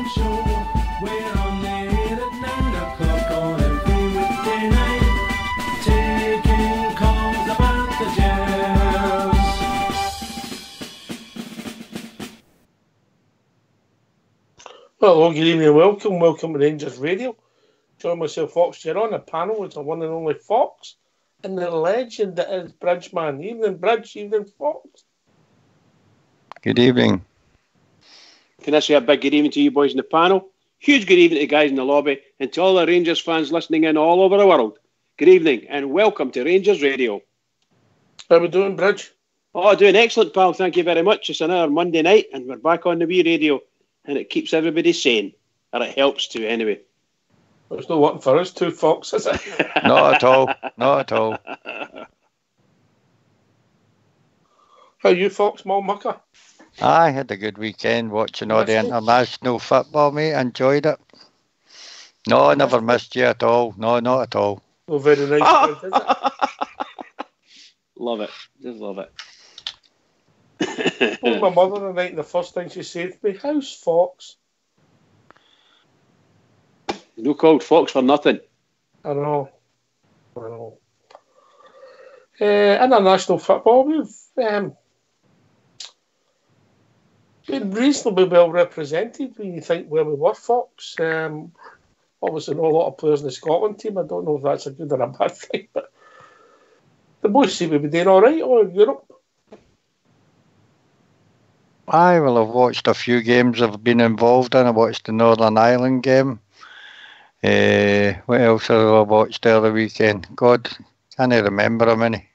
live show. We're on there at 9 o'clock on every weekday night, taking calls about the Jazz. Hello, good evening and welcome to Rangers Radio. Join myself, Fox Chair, on the panel with the one and only Fox and the legend that is Bridgeman. Evening, Bridge, evening, Fox. Good evening. Can I say a big good evening to you boys in the panel? Huge good evening to the guys in the lobby and to all the Rangers fans listening in all over the world. Good evening and welcome to Rangers Radio. How are we doing, Bridge? Oh, doing excellent, pal. Thank you very much. It's another Monday night and we're back on the wee radio and it keeps everybody sane. Or it helps to, anyway. It's not working for us two, Fox, is it? Not at all. Not at all. How are you, Fox, Mal Mucker? I had a good weekend watching all the international football, mate. I enjoyed it. No, I never missed you at all. No, not at all. Oh, very nice, is it? Love it. Just love it. Oh, my mother the night, the first thing she said to me, how's Fox? No called Fox for nothing. I know. International football, we've been reasonably well represented when you think where we were, Fox. Obviously, not a lot of players in the Scotland team. I don't know if that's a good or a bad thing, but the boys seem to be doing all right over in Europe. I will have watched a few games I've been involved in. I watched the Northern Ireland game. What else have I watched the other weekend? God, can't remember how many.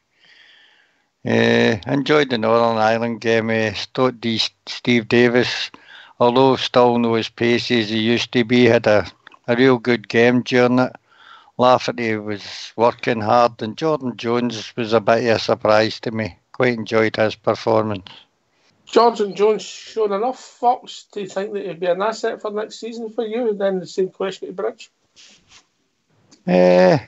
Enjoyed the Northern Ireland game. Steve Davis, although still no as pacey as he used to be, had a real good game during it. Lafferty was working hard, and Jordan Jones was a bit of a surprise to me. Quite enjoyed his performance. Jordan Jones shown enough, Fox? Do you think that he'd be an asset for next season for you? And then the same question to Bridge. I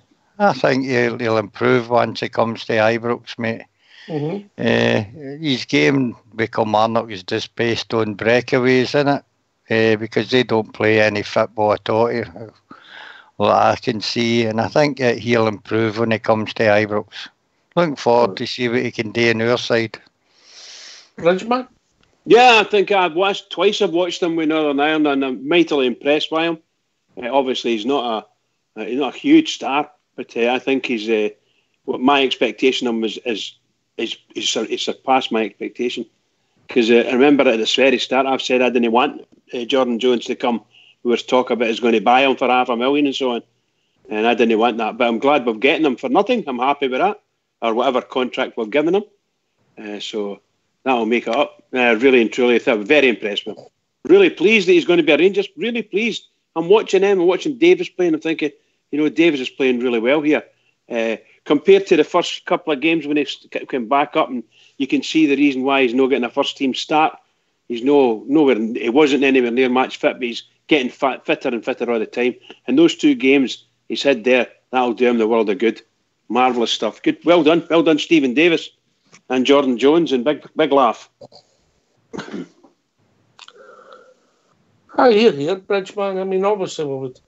think he'll improve once he comes to Ibrox, mate. Mm-hmm. His game with Kilmarnock is just based on breakaways, isn't it? Because they don't play any football at all, well, I can see, and I think he'll improve when he comes to Ibrox. Looking forward to see what he can do on our side. Bridgeman? Yeah, I think I've watched him with Northern Ireland and I'm mightily impressed by him. Obviously, he's not a huge star, but I think he's what my expectation of him is surpassed my expectation. Because I remember at the very start, I've said I didn't want Jordan Jones to come. We were talking about is going to buy him for $500,000 and so on, and I didn't want that. But I'm glad we're getting him for nothing. I'm happy with that, or whatever contract we're giving him. So that'll make it up. Really and truly, I'm very impressed with him. Really pleased that he's going to be a Rangers. Really pleased. I'm watching him. I'm watching Davis playing. I'm thinking, Davis is playing really well here. Compared to the first couple of games when he came back up, and you can see the reason why he's not getting a first team start. He's nowhere. He wasn't anywhere near match fit, but he's getting fitter and fitter all the time. And those two games he's had there, that'll do him the world of good. Marvellous stuff. Good. Well done, Stephen Davis and Jordan Jones, and big laugh. I hear Bridgeman. I mean, obviously, we would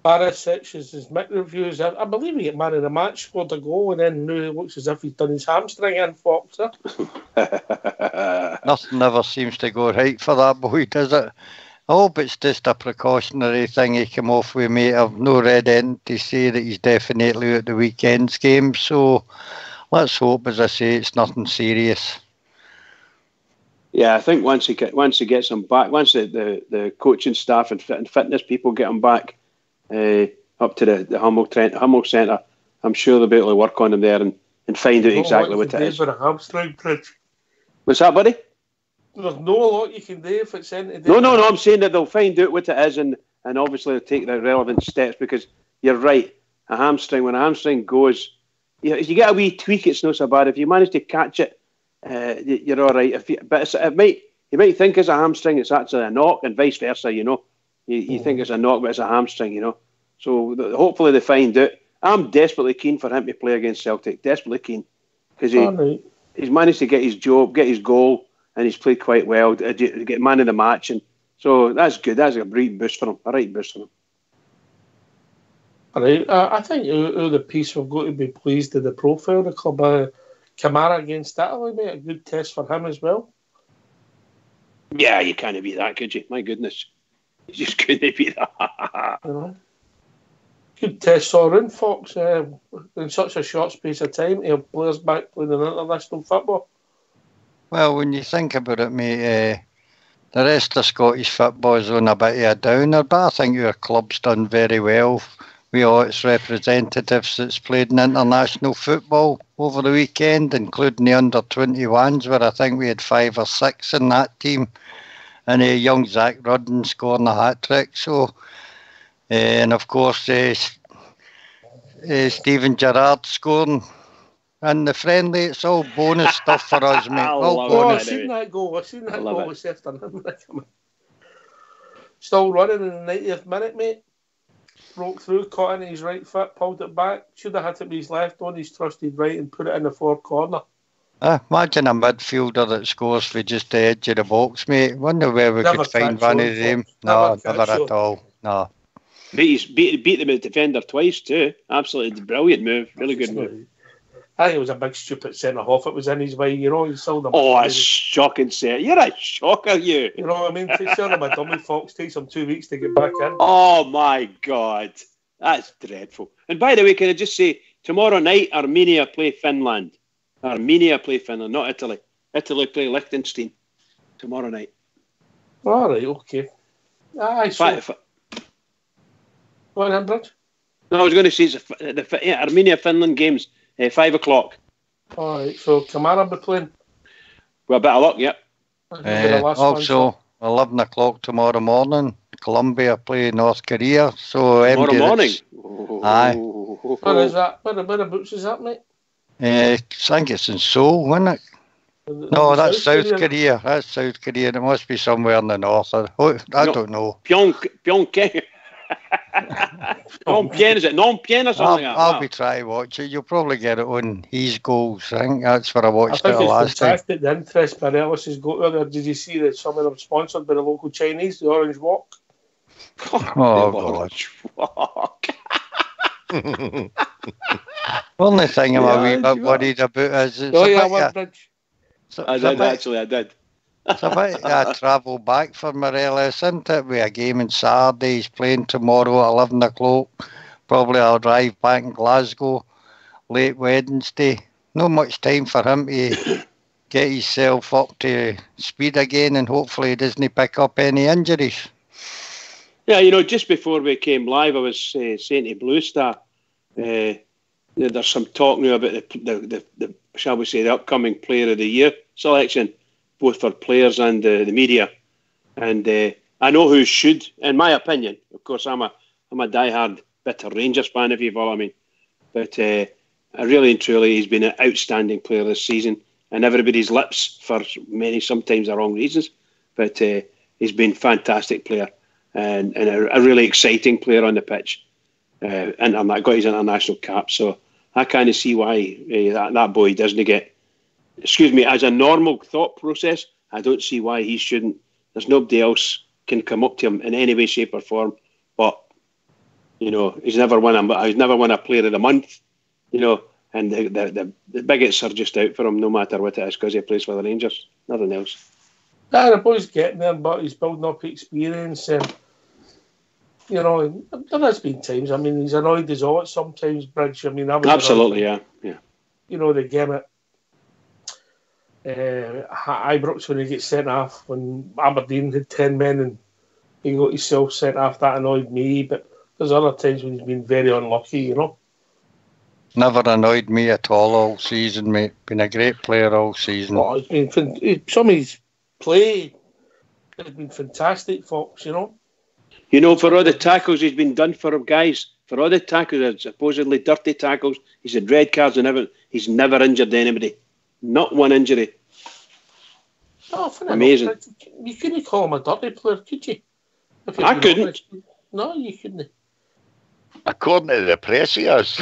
Barisic is his mic reviews. I believe he got man of the match, scored a goal, and then now it looks as if he's done his hamstring in, Fox. Nothing ever seems to go right for that boy, does it? I hope it's just a precautionary thing he came off with, mate. I've no read in to say that he's definitely at the weekend's game, so let's hope, as I say, it's nothing serious. Yeah, I think once he gets him back, once the coaching staff and fitness people get him back up to the Hummel Centre, I'm sure they'll be able to work on him there and find out exactly what it is. For a hamstring, Bridge. What's that, buddy? There's no lot you can do if it's in today. No, I'm saying that they'll find out what it is and obviously they'll take the relevant steps, because you're right. When a hamstring goes, if you get a wee tweak, it's not so bad. If you manage to catch it, you're all right. You might think it's a hamstring, it's actually a knock, and vice versa. You think it's a knock, but it's a hamstring. So hopefully they find out. I'm desperately keen for him to play against Celtic. Desperately keen, because he's managed to get his job, get his goal, and he's played quite well. Get man of the match, and So that's good. That's a great boost for him. A right boost for him. All right. I think who the piece we've got to be pleased with the profile of the club. Kamara against Italy, mate. A good test for him as well. Yeah, you can't beat that, could you? My goodness. You just couldn't beat that. You know. Good test all round, Fox. In such a short space of time to have players back playing in international football. Well, when you think about it, mate, the rest of Scottish football is on a bit of a downer, but I think your club's done very well with all its representatives that's played in international football over the weekend, including the under-21s, where I think we had 5 or 6 in that team, and young Zach Rudden scoring a hat-trick. So, and of course, Stephen Gerrard scoring in the friendly. It's all bonus stuff for us, mate. All bonus. I've seen that goal. I've seen that goal this afternoon. Still running in the 90th minute, mate. Broke through, caught in his right foot, pulled it back. Should have hit it with his left on his trusted right and put it in the far corner. Imagine a midfielder that scores for just the edge of the box, mate. Wonder where we could find one of them. No, never at all. No. Beat the defender twice too. Absolutely brilliant move. Really good move. I think it was a big stupid centre-half. It was in his way, you know. He sold him. Oh, a shocking set. You're a shocker, you. You know what I mean? To sell him a dummy, Fox takes him 2 weeks to get back in. Oh, my God. That's dreadful. And by the way, can I just say, tomorrow night, Armenia play Finland. Armenia play Finland, not Italy. Italy play Liechtenstein tomorrow night. All right, okay. Aye, so... Go on, Bridge. No, I was going to say the Armenia-Finland games, 5 o'clock. All right, so Kamara be playing? Well, a bit of luck, yep. Also, 11 o'clock tomorrow morning, Colombia play North Korea. So tomorrow morning? Aye. Where is that? Whereabouts is that, mate? I think it's in Seoul, isn't it? No, that's South Korea. That's South Korea. It must be somewhere in the north. I don't know. Pyongyang. Phnom is it Phnom Penh or something? I'll be trying to watch it. You'll probably get it on His Goals. I think that's where I watched it last time. Fantastic. The interest Barellis has got there. Did you see that some of them sponsored by the local Chinese, the Orange Walk? Oh, God. Walk. Only thing I'm a wee bit worried about is it's I did. It's a bit of travel back for Morelos, isn't it? With a game in Saturday, he's playing tomorrow at 11 o'clock. Probably I'll arrive back in Glasgow late Wednesday. Not much time for him to get himself up to speed again, and hopefully he doesn't pick up any injuries. Yeah, you know, just before we came live, I was saying to Blue Star, there's some talk now about the shall we say, the upcoming Player of the Year selection, both for players and the media. And I know who should, in my opinion. Of course, I'm a diehard bitter Rangers fan, if you follow me. But really and truly, he's been an outstanding player this season, and everybody's lips for many, sometimes the wrong reasons. But he's been a fantastic player and a really exciting player on the pitch. And I got his international cap, so I kind of see why that boy doesn't get. Excuse me, as a normal thought process, I don't see why he shouldn't. There's nobody else can come up to him in any way, shape, or form. But you know, he's never won a Player of the Month. You know, and the bigots are just out for him, no matter what it is, because he plays for the Rangers. Nothing else. Yeah, the boy's getting there, but he's building up experience. And you know, there has been times. I mean, he's annoyed as all sometimes, Bridge. I mean, absolutely, yeah. You know, the game at Ibrox when he gets sent off, when Aberdeen had 10 men and he got himself sent off, that annoyed me. But there's other times when he's been very unlucky, you know. Never annoyed me at all season, mate. Been a great player all season. Oh, some of his play has been fantastic, Fox, you know. You know, for all the tackles he's been done for him, guys, for all the tackles, supposedly dirty tackles, he's had red cards and everything, he's never injured anybody. Not one injury. Oh, amazing. You couldn't call him a dirty player, could you? I couldn't. No, you couldn't. According to the press, he is.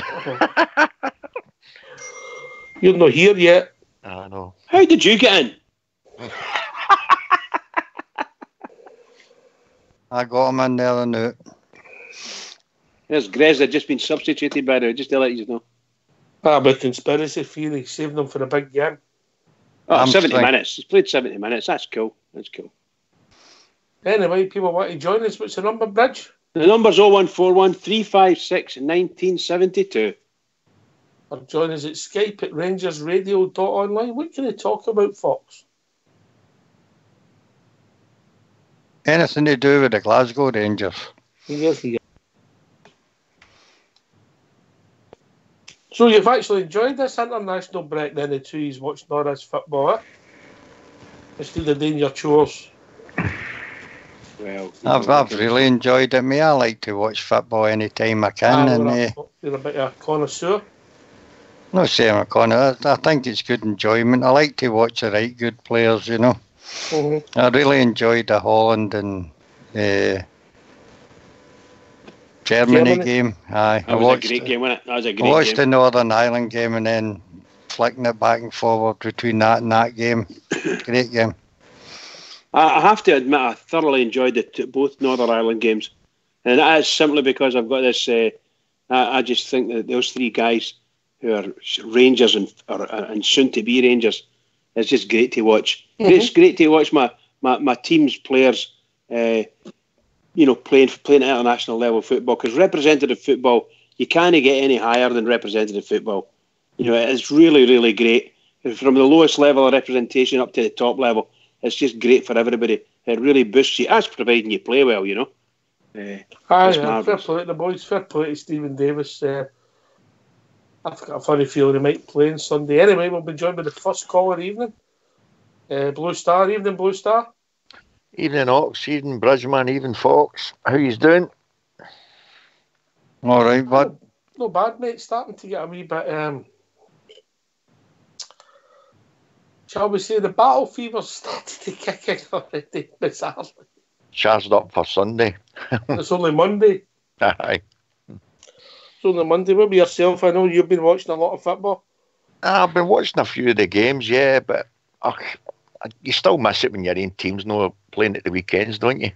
You're not here yet. I know. How did you get in? I got him in there and out. There's Grez had just been substituted by the way, just to let you know. But conspiracy theory, saving them for the big game. Oh, 70 Hamstring. minutes. He's played 70 minutes. That's cool. That's cool. Anyway, people want to join us. What's the number, Bridge? The number's 0141 356 1972. Or join us at Skype at rangersradio.online. What can they talk about, Fox? Anything to do with the Glasgow Rangers. Yes, yes. So you've actually enjoyed this international break then, the two he's watched Norris football, eh? Instead of doing your chores. Well, I've really enjoyed it, mate. I like to watch football anytime I can. You're a bit of a connoisseur. No saying I'm a corner. I think it's good enjoyment. I like to watch the right good players, you know. Mm-hmm. I really enjoyed the Holland and Germany game. Aye, that was a great game, wasn't it? That was a great I watched game. the Northern Ireland game and then flicking it back and forward between that and that game. Great game. I have to admit, I thoroughly enjoyed both Northern Ireland games. And that is simply because I've got this. I just think that those three guys who are Rangers and soon to be Rangers, it's just great to watch. Mm-hmm. It's great to watch my team's players, playing at international level football, because representative football, you can't get any higher than representative football. It's really, really great. From the lowest level of representation up to the top level, it's just great for everybody. It really boosts you, as providing you play well, Fair marvellous. play to the boys. Fair play to Stephen Davis. I've got a funny feeling he might play on Sunday. Anyway, we'll be joined by the first caller evening. Blue Star. Evening, Blue Star. Evening, Ox. Evening, Bridgman. Evening, Fox. How you doing? All right, bud. No bad, mate. Starting to get a wee bit... shall we say the battle fever started to kick in already, bizarrely. Charged up for Sunday. It's only Monday. Aye. It's only Monday. What about yourself? I know you've been watching a lot of football. I've been watching a few of the games, yeah, but you still miss it when your own team's not playing at the weekends, don't you?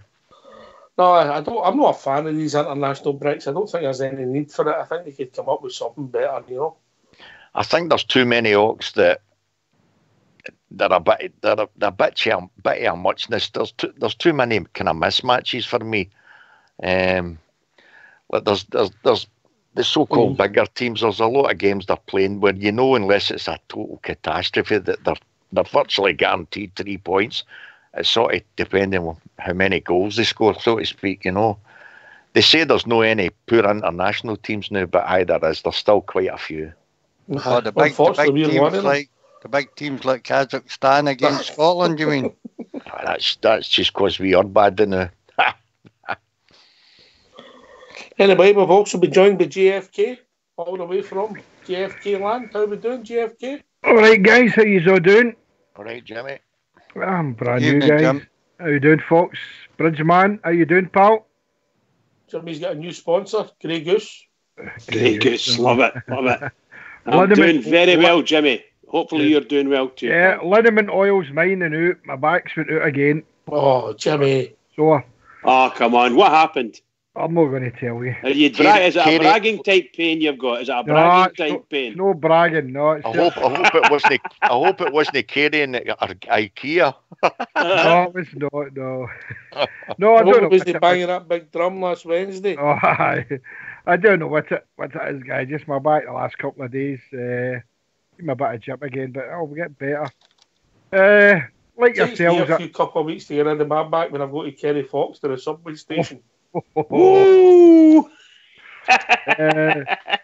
No, I don't. I'm not a fan of these international breaks. I don't think there's any need for it. I think they could come up with something better, I think there's too many Ox that they're a bit of a muchness. There's too many kind of mismatches for me. Like there's the so-called bigger teams. There's a lot of games they're playing where unless it's a total catastrophe, that they're virtually guaranteed 3 points. It's sort of depending on how many goals they score, so to speak. They say there's no any poor international teams now, but either is there's still quite a few. Oh, the big teams like Kazakhstan against Scotland, you mean? That's just because we are bad now. Anyway, we've also been joined by JFK, all the way from JFK land. How we doing, JFK? All right, guys, how you all doing? All right, Jimmy. I'm brand new, Evening, guys. Jim. How you doing, Fox? Bridgeman, how you doing, pal? Jimmy's got a new sponsor, Grey Goose. Grey Goose, love it. I'm Liniment- doing very well, Jimmy. Hopefully you're doing well too. Yeah, liniment oil's mine and out. My back's went out again. Oh, Jimmy. So, Oh, come on. What happened? I'm not going to tell you. Is it a bragging type pain you've got? Is it a No, bragging it's type pain? It's no bragging, no. It's I just, hope it wasn't carrying IKEA. no, it was not, no. No, I don't know. Was what they it banging that big drum last Wednesday? Oh, aye. I don't know what it is, guy. Just my back the last couple of days. Give me a bit of jip again, but I'll get better. Like It takes me yourselves. a few couple of weeks to get into my back when I've got to carry Fox to the subway station. Ooh!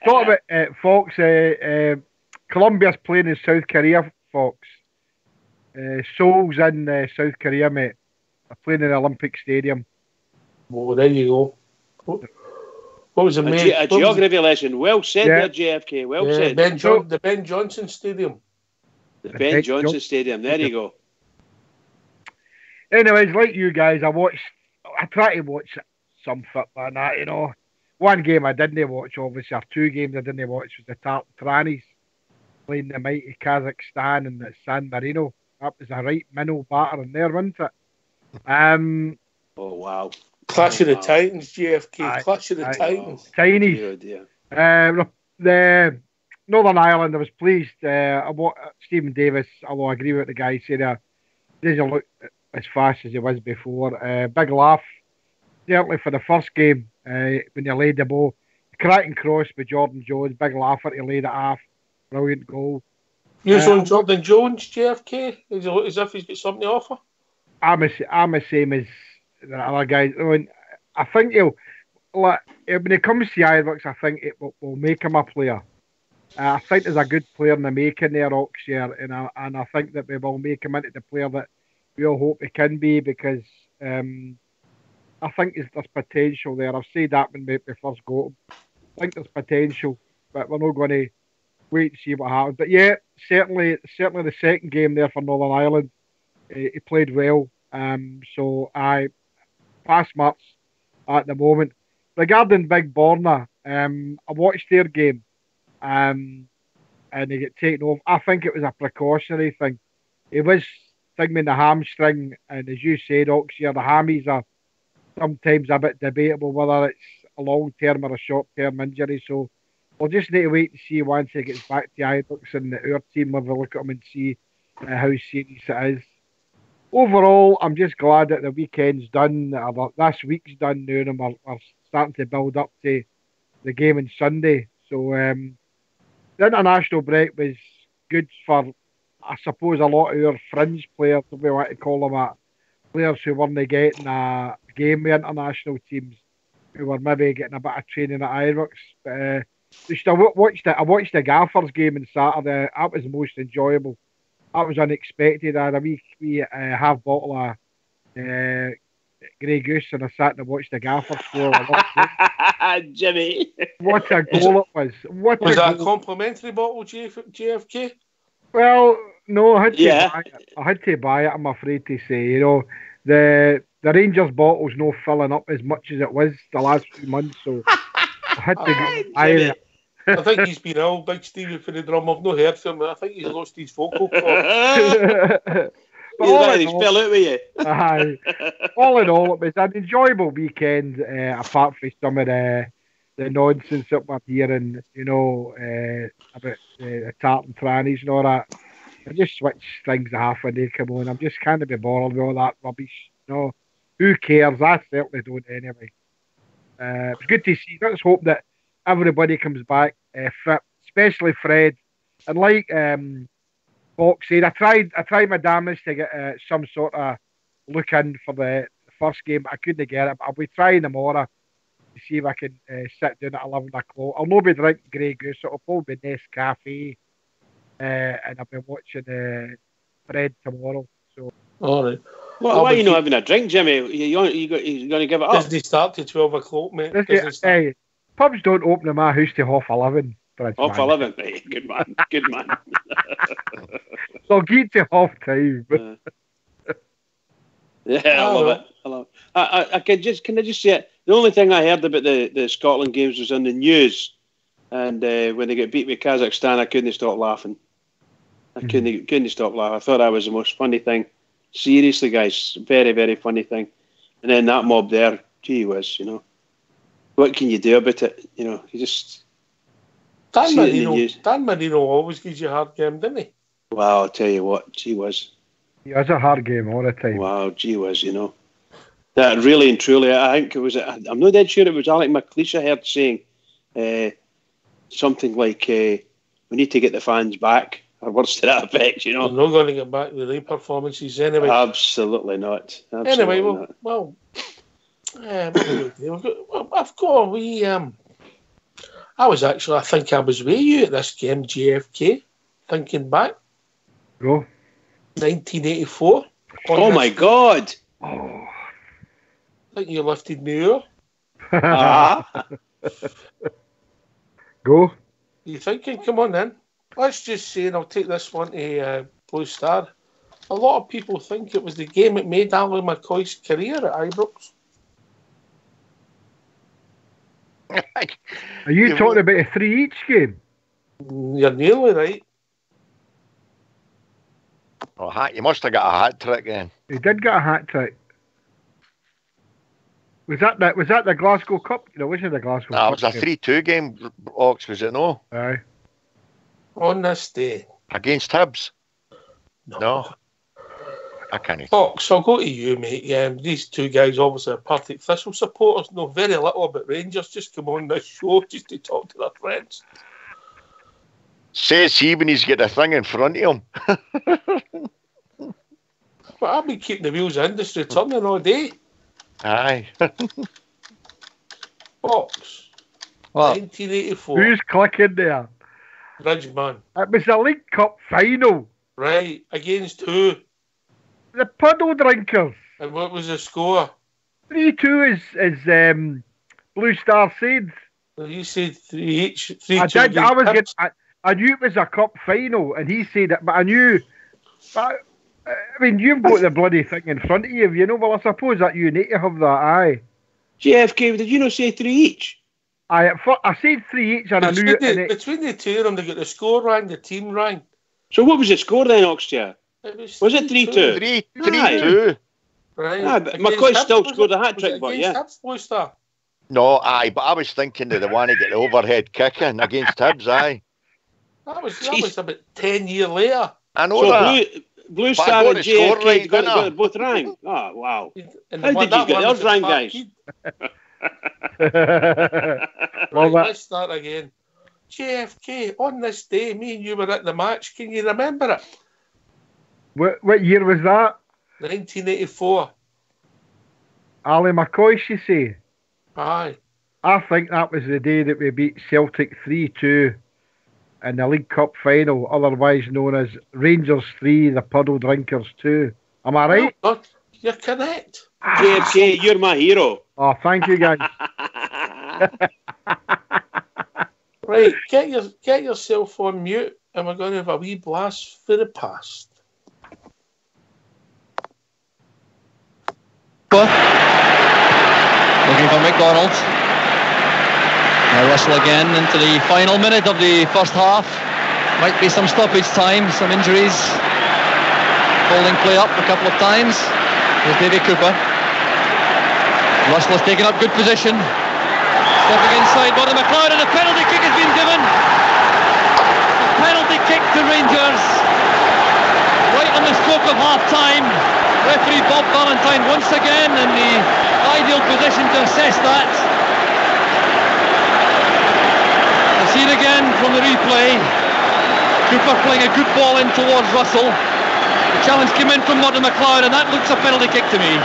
Talk about Fox. Colombia's playing in South Korea, Fox. Seoul's in South Korea, mate. They're playing in the Olympic Stadium. Well, there you go. What was the main? A geography lesson. Well said Yeah. there, JFK. Well said. The Ben Johnson Stadium. The Ben Johnson Stadium. There you go. Anyways, like you guys, I try to watch some football and that, One game I didn't watch, obviously, or two games I didn't watch was the Tartanis playing the mighty Kazakhstan in the San Marino. That was a right minnow batter in there, wasn't it? Oh, wow. Clash of the Wow. Titans, JFK. Aye. Clash of the Aye. Titans. Tiny. Dear, dear. The Northern Ireland, I was pleased. Stephen Davis, although I agree with the guy, said he doesn't look as fast as he was before. Big laugh, certainly for the first game when he laid the ball. Cracking cross by Jordan Jones, big laugher to laid it off. Brilliant goal. You're on Jordan Jones, JFK? As if he's got something to offer? I'm the same as the other guys. I think when it comes to Iwerks, I think it will make him a player. I think there's a good player in the making there, Oxshire, and I think that we will make him into the player that we all hope he can be, because I think there's potential there. I've said that when we first got him. I think there's potential, but we're not going to wait and see what happens. But yeah, certainly the second game there for Northern Ireland, he played well. So I pass marks at the moment. Regarding Big Borna, I watched their game, and he got taken off. I think it was a precautionary thing. He was thinking the hamstring, and as you said, Oxshire, the hammies are sometimes a bit debatable whether it's a long-term or a short-term injury. So we'll just need to wait and see once he gets back to Ibrox, and our team will have a look at him and see how serious it is. Overall, I'm just glad that the weekend's done, or this week's done now, and we're starting to build up to the game on Sunday. So the international break was good for, I suppose, a lot of our fringe players, if we want to call them that, players who weren't getting a game with international teams, who were maybe getting a bit of training at Ibrox. But I watched the Gaffers game on Saturday. That was the most enjoyable. That was unexpected. I had a wee half bottle of Grey Goose, and I sat and watched the Gaffers score. Jimmy. What a goal it was! Was that a complimentary bottle, JFK? Well, no, I had to buy it. I had to buy it, I'm afraid to say. You know, the Rangers bottle's no filling up as much as it was the last few months, so I had to buy it. I think he's been ill, Big Stevie, for the drum. I've not heard from him. I think he's lost his vocal cord. But He's fell out with you. All in all, it was an enjoyable weekend, apart from some of the nonsense that we're hearing, you know, about the tartan trannies and all that. I just switched things half a day, come on. I'm just kind of be bothered with all that rubbish. You know, who cares? I certainly don't anyway. It's good to see. Let's hope that everybody comes back fit, especially Fred. And like Fox said, I tried my damnedest to get some sort of look in for the first game. I couldn't get it, but I'll be trying tomorrow to see if I can sit down at 11 o'clock. I'll not be drinking Grey Goose. It'll probably be Nescafe, and I'll be watching Fred tomorrow. So. All right. Well, why are you not having a drink, Jimmy? You're going to give it up? Doesn't start till 12 o'clock, mate? Hey, pubs don't open in my house till 11:30. Half 11, right? Good man, good man. So I'll get to half time. Yeah, I love it. I love it. Can I just say it? The only thing I heard about the Scotland games was on the news, and when they get beat with Kazakhstan, I couldn't stop laughing. I couldn't stop laughing. I thought that was the most funny thing. Seriously, guys, very, very funny thing. And then that mob there, gee whiz, you know. What can you do about it? You know, you just... Dan Marino always gives you a hard game, didn't he? Wow, I'll tell you what, gee whiz. Yeah, it's a hard game all the time. Wow, gee whiz, you know. That really and truly, I think it was... I'm not dead sure it was Alec McLeish I heard saying something like, we need to get the fans back, or words to that effect, you know. We're not going to get back with the performances anyway. Absolutely not. Anyway, well, I've got a wee... I think I was with you at this game, JFK, thinking back. Go. 1984. Oh, my God. Oh. I think you lifted New Year. Go. You thinking? Come on then. Let's just say, and I'll take this one to Blue Star. A lot of people think it was the game that made Alan McCoy's career at Ibrox. Are you talking about a 3 each game? You're nearly right. Oh, you must have got a hat trick then. He did get a hat trick. Was that the Glasgow Cup? No, it wasn't the Glasgow That Cup. was a 3-2 game, Ox, was it no? Aye. On this day. Against Hibs? No. I can't. Fox, I'll go to you, mate. These two guys obviously are Partick Thistle supporters, know very little about Rangers, just come on this show just to talk to their friends. Says he when he's got a thing in front of him. But I've been keeping the wheels of industry turning all day. Aye. Fox, Well, 1984, Who's clicking there? Ridgeman. It was the League Cup final. Right, against who? The Puddle Drinkers. And what was the score? 3-2 is Blue Star Saints. Well, you said 3 each. 3 I 2 did. I was. against I knew it was a cup final, and he said it, but I knew. But, I mean, you've got the bloody thing in front of you, you know. Well, I suppose that you need to have that. Aye. JFK, did you not say 3 each? I said 3 each, and I knew it. between the two of them, they got the score rang, the team rang. So what was the score then, Oxchair? Was it 3-2? 3-2. Right. Aye, but Against McCoy Hibs, still was scored it? a hat Was trick, it but against yeah. Hibs, Blue Star? No, aye, but I was thinking of the one to get the overhead kicking against Hibs, aye. That was about 10 years later. I know So that. Blue But I Star got and the score JFK right, got didn't I? both rang. Oh, wow. And How did you that get one those was at rang, guys? Parkhead. Well, Right, let's start again. JFK, on this day, me and you were at the match. Can you remember it? what year was that? 1984. Ali McCoy, she say. Aye. I think that was the day that we beat Celtic 3-2 in the League Cup final, otherwise known as Rangers 3, the Puddle Drinkers 2. Am I right? Well done. You're correct. JFK, you're my hero. Oh, thank you, guys. Right, get yourself on mute, and we're going to have a wee blast for the past. Looking for McDonald. Now Russell again into the final minute of the first half. Might be some stoppage time, some injuries. Holding play up a couple of times. Here's Davy Cooper. Russell has taken up good position. Stepping inside, Bonnie McLeod, and a penalty kick has been given. A penalty kick to Rangers. Right on the stroke of half-time. Referee Bob Valentine once again in the ideal position to assess that. We'll see it again from the replay. Cooper playing a good ball in towards Russell. The challenge came in from Murdo McLeod, and that looks a penalty kick to me.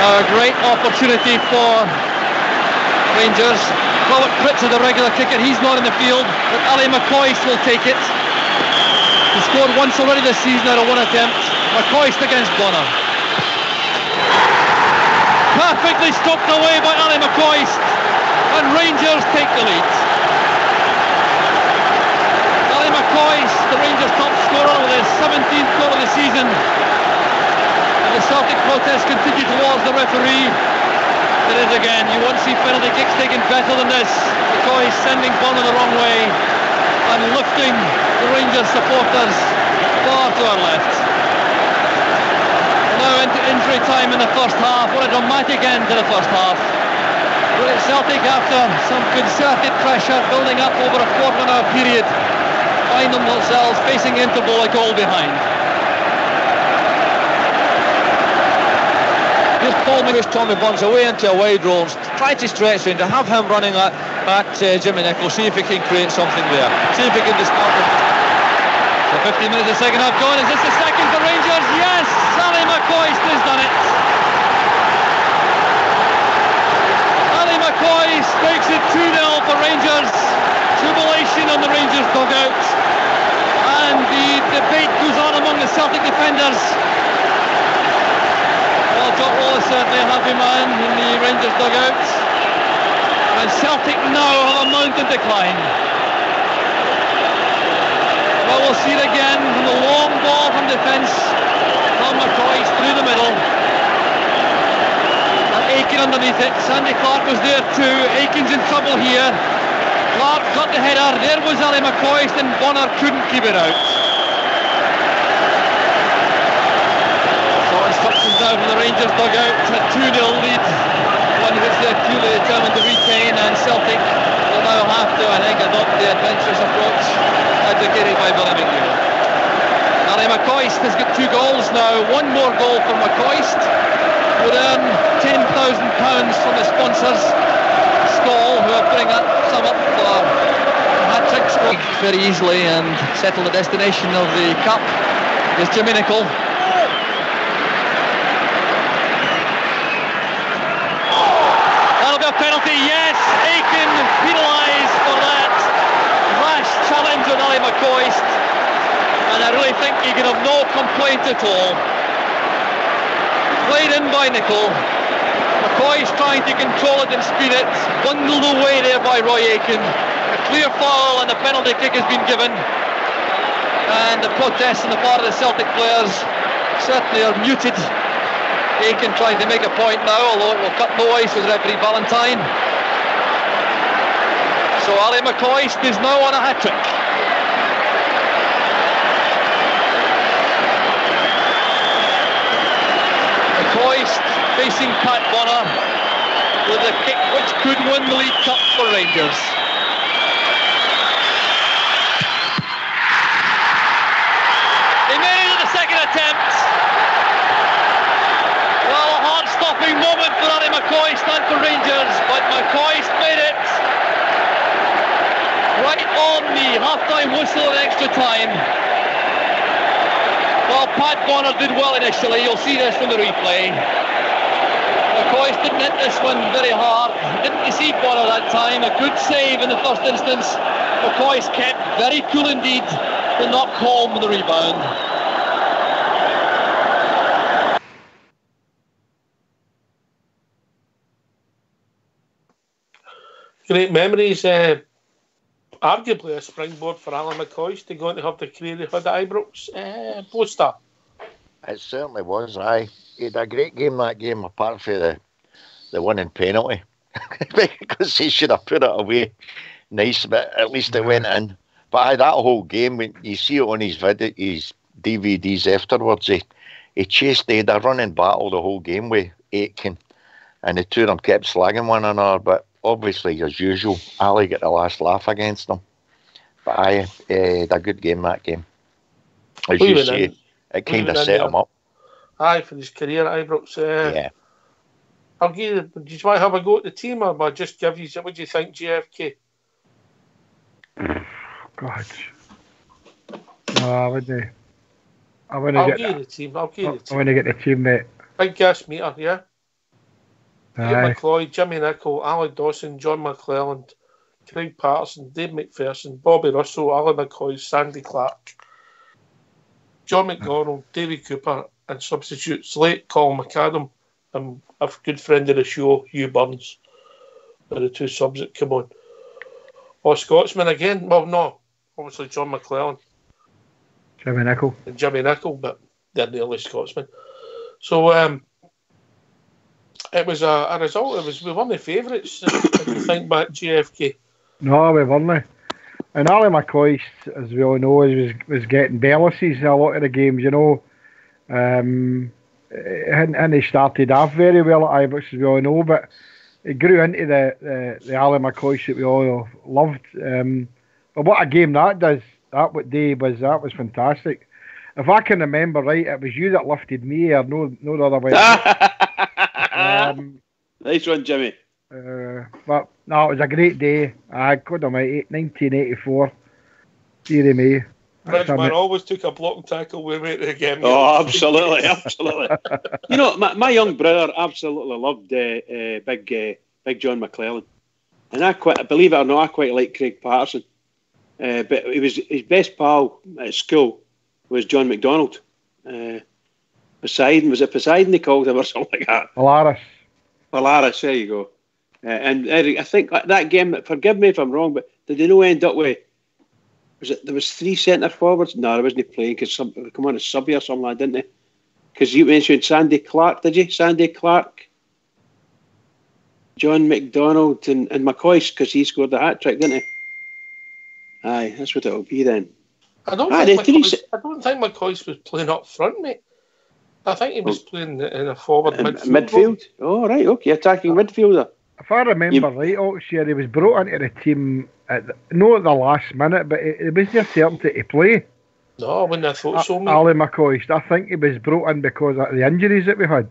Now a great opportunity for Rangers. Robert Pritz is the regular kicker, he's not in the field, but Ali McCoist will take it. He scored once already this season out of one attempt. McCoist against Bonner. Perfectly stopped away by Ali McCoist, and Rangers take the lead. Ali McCoist, the Rangers top scorer with his 17th goal of the season. And the Celtic protest continue towards the referee. It is again. You won't see penalty kicks taken better than this. McCoist sending Bonner the wrong way and lifting the Rangers supporters far to our left. Now into injury time in the first half. What a dramatic end to the first half. Celtic, after some concerted pressure building up over a quarter-hour period, find themselves facing interval a goal behind. Here's Paul Push Tommy Burns away into a wide role, try to stretch in, to have him running at Jimmy Nicholl, see if he can create something there, see if he can discover. So 15 minutes of the second half gone. Is this the second for Rangers? Yes! Ali McCoist has done it. Ali McCoist makes it 2-0 for Rangers. Jubilation on the Rangers dugout. And the debate goes on among the Celtic defenders. Well, Jock Wallace certainly a happy man in the Rangers dugout. And Celtic now have a mountain decline. Well, we'll see it again from the long ball from defence. From McCoist through the middle. And Aiken underneath it. Sandy Clark was there too. Aiken's in trouble here. Clark got the header. There was Ali McCoist, and Bonner couldn't keep it out. So instructions now from the Rangers dugout. A 2-0 lead. retain, and Celtic will now have to, I think, adopt the adventurous approach advocated by Billy McNeil. Ali McCoist has got 2 goals now. One more goal for McCoist would earn £10,000 from the sponsors, Skoll, who are putting that sum up for a hat-trick stroke very easily and settle the destination of the cup is Jimmy Nicholl. That'll be a penalty, yes. Aiken penalised for that rash challenge on Ali McCoist, and I really think he can have no complaint at all. Played in by Nicholl. McCoy's trying to control it and speed it, bundled away there by Roy Aiken. A clear foul and the penalty kick has been given, and the protests on the part of the Celtic players certainly are muted. Aiken trying to make a point now, although it will cut no ice with referee Valentine. So Ali McCoist is now on a hat-trick. McCoist facing Pat Bonner with a kick which could win the League Cup for Rangers. He made it at the second attempt. Well, a heart-stopping moment for Ali McCoist and for Rangers, but McCoist made it right on the half-time whistle in extra time. Well, Pat Bonner did well initially. You'll see this from the replay. McCoist didn't hit this one very hard. Didn't deceive Bonner that time. A good save in the first instance. McCoist kept very cool indeed to knock home the rebound. Great memories. Arguably a springboard for Alan McCoist to go on to have the career he had at Ibrox poster. It certainly was, aye. He had a great game that game, apart from the winning penalty. Because he should have put it away nice, but at least it went in. But aye, that whole game, when you see it on his DVDs afterwards, he chased, they had a running battle the whole game with Aitken, and the two of them kept slagging one another, but obviously, as usual, Ali got the last laugh against them. But aye, had a good game that game. As you say, it kind of set him up. Aye, for his career at Ibrox. Yeah. I'll give you, do you want to have a go at the team, or I'll just give you, what do you think, JFK? God. No, I wouldn't. I'll give you the team. I want to get the team, mate. Big gas meter, yeah? Aye. McCloy, Jimmy Nicholl, Ali Dawson, John McClelland, Craig Patterson, Dave McPherson, Bobby Russell, Ali McCoy, Sandy Clark, John McDonald, Davy Cooper, and substitutes late Colin McAdam and a good friend of the show, Hugh Burns, are the two subs that come on. Oh, Scotsman again? Well, no, obviously John McClelland. Jimmy Nicholl. And Jimmy Nicholl, but they're the only Scotsmen. So, it was a result. We won the favourites. If you think back, JFK. No, we weren't. And Ali McCoist, as we all know, was getting bellises a lot of the games. You know, and he started off very well at Ibrox, as we all know, but he grew into the Ali McCoist that we all loved. But what a game that does! That was fantastic. If I can remember right, it was you that lifted me, or no other way. Nice one, Jimmy. But no, it was a great day. God almighty, 1984. Deary me. Bridgeman always took a block and tackle with me to game. Oh, absolutely, absolutely. You know, my young brother absolutely loved Big John McClelland, and I believe it or not, I quite like Craig Patterson. But his best pal at school was John McDonald. Poseidon, was it Poseidon they called him or something like that? Polaris, there you go. And Eric, I think that game, forgive me if I'm wrong, but did they not end up with, there was 3 centre forwards? No, I wasn't playing because some come on a subby or something like that, didn't they? Because you mentioned Sandy Clark, did you? Sandy Clark, John McDonald and McCoist, because he scored the hat-trick, didn't he? Aye, that's what it'll be then. I don't think McCoist was playing up front, mate. I think he was playing in a forward midfield. Oh, right, okay, attacking midfielder. If I remember right, Oxshire, he was brought into the team not at the last minute, but it wasn't a certainty to play. No, I wouldn't have thought so, mate. Ali McCoist, I think he was brought in because of the injuries that we had.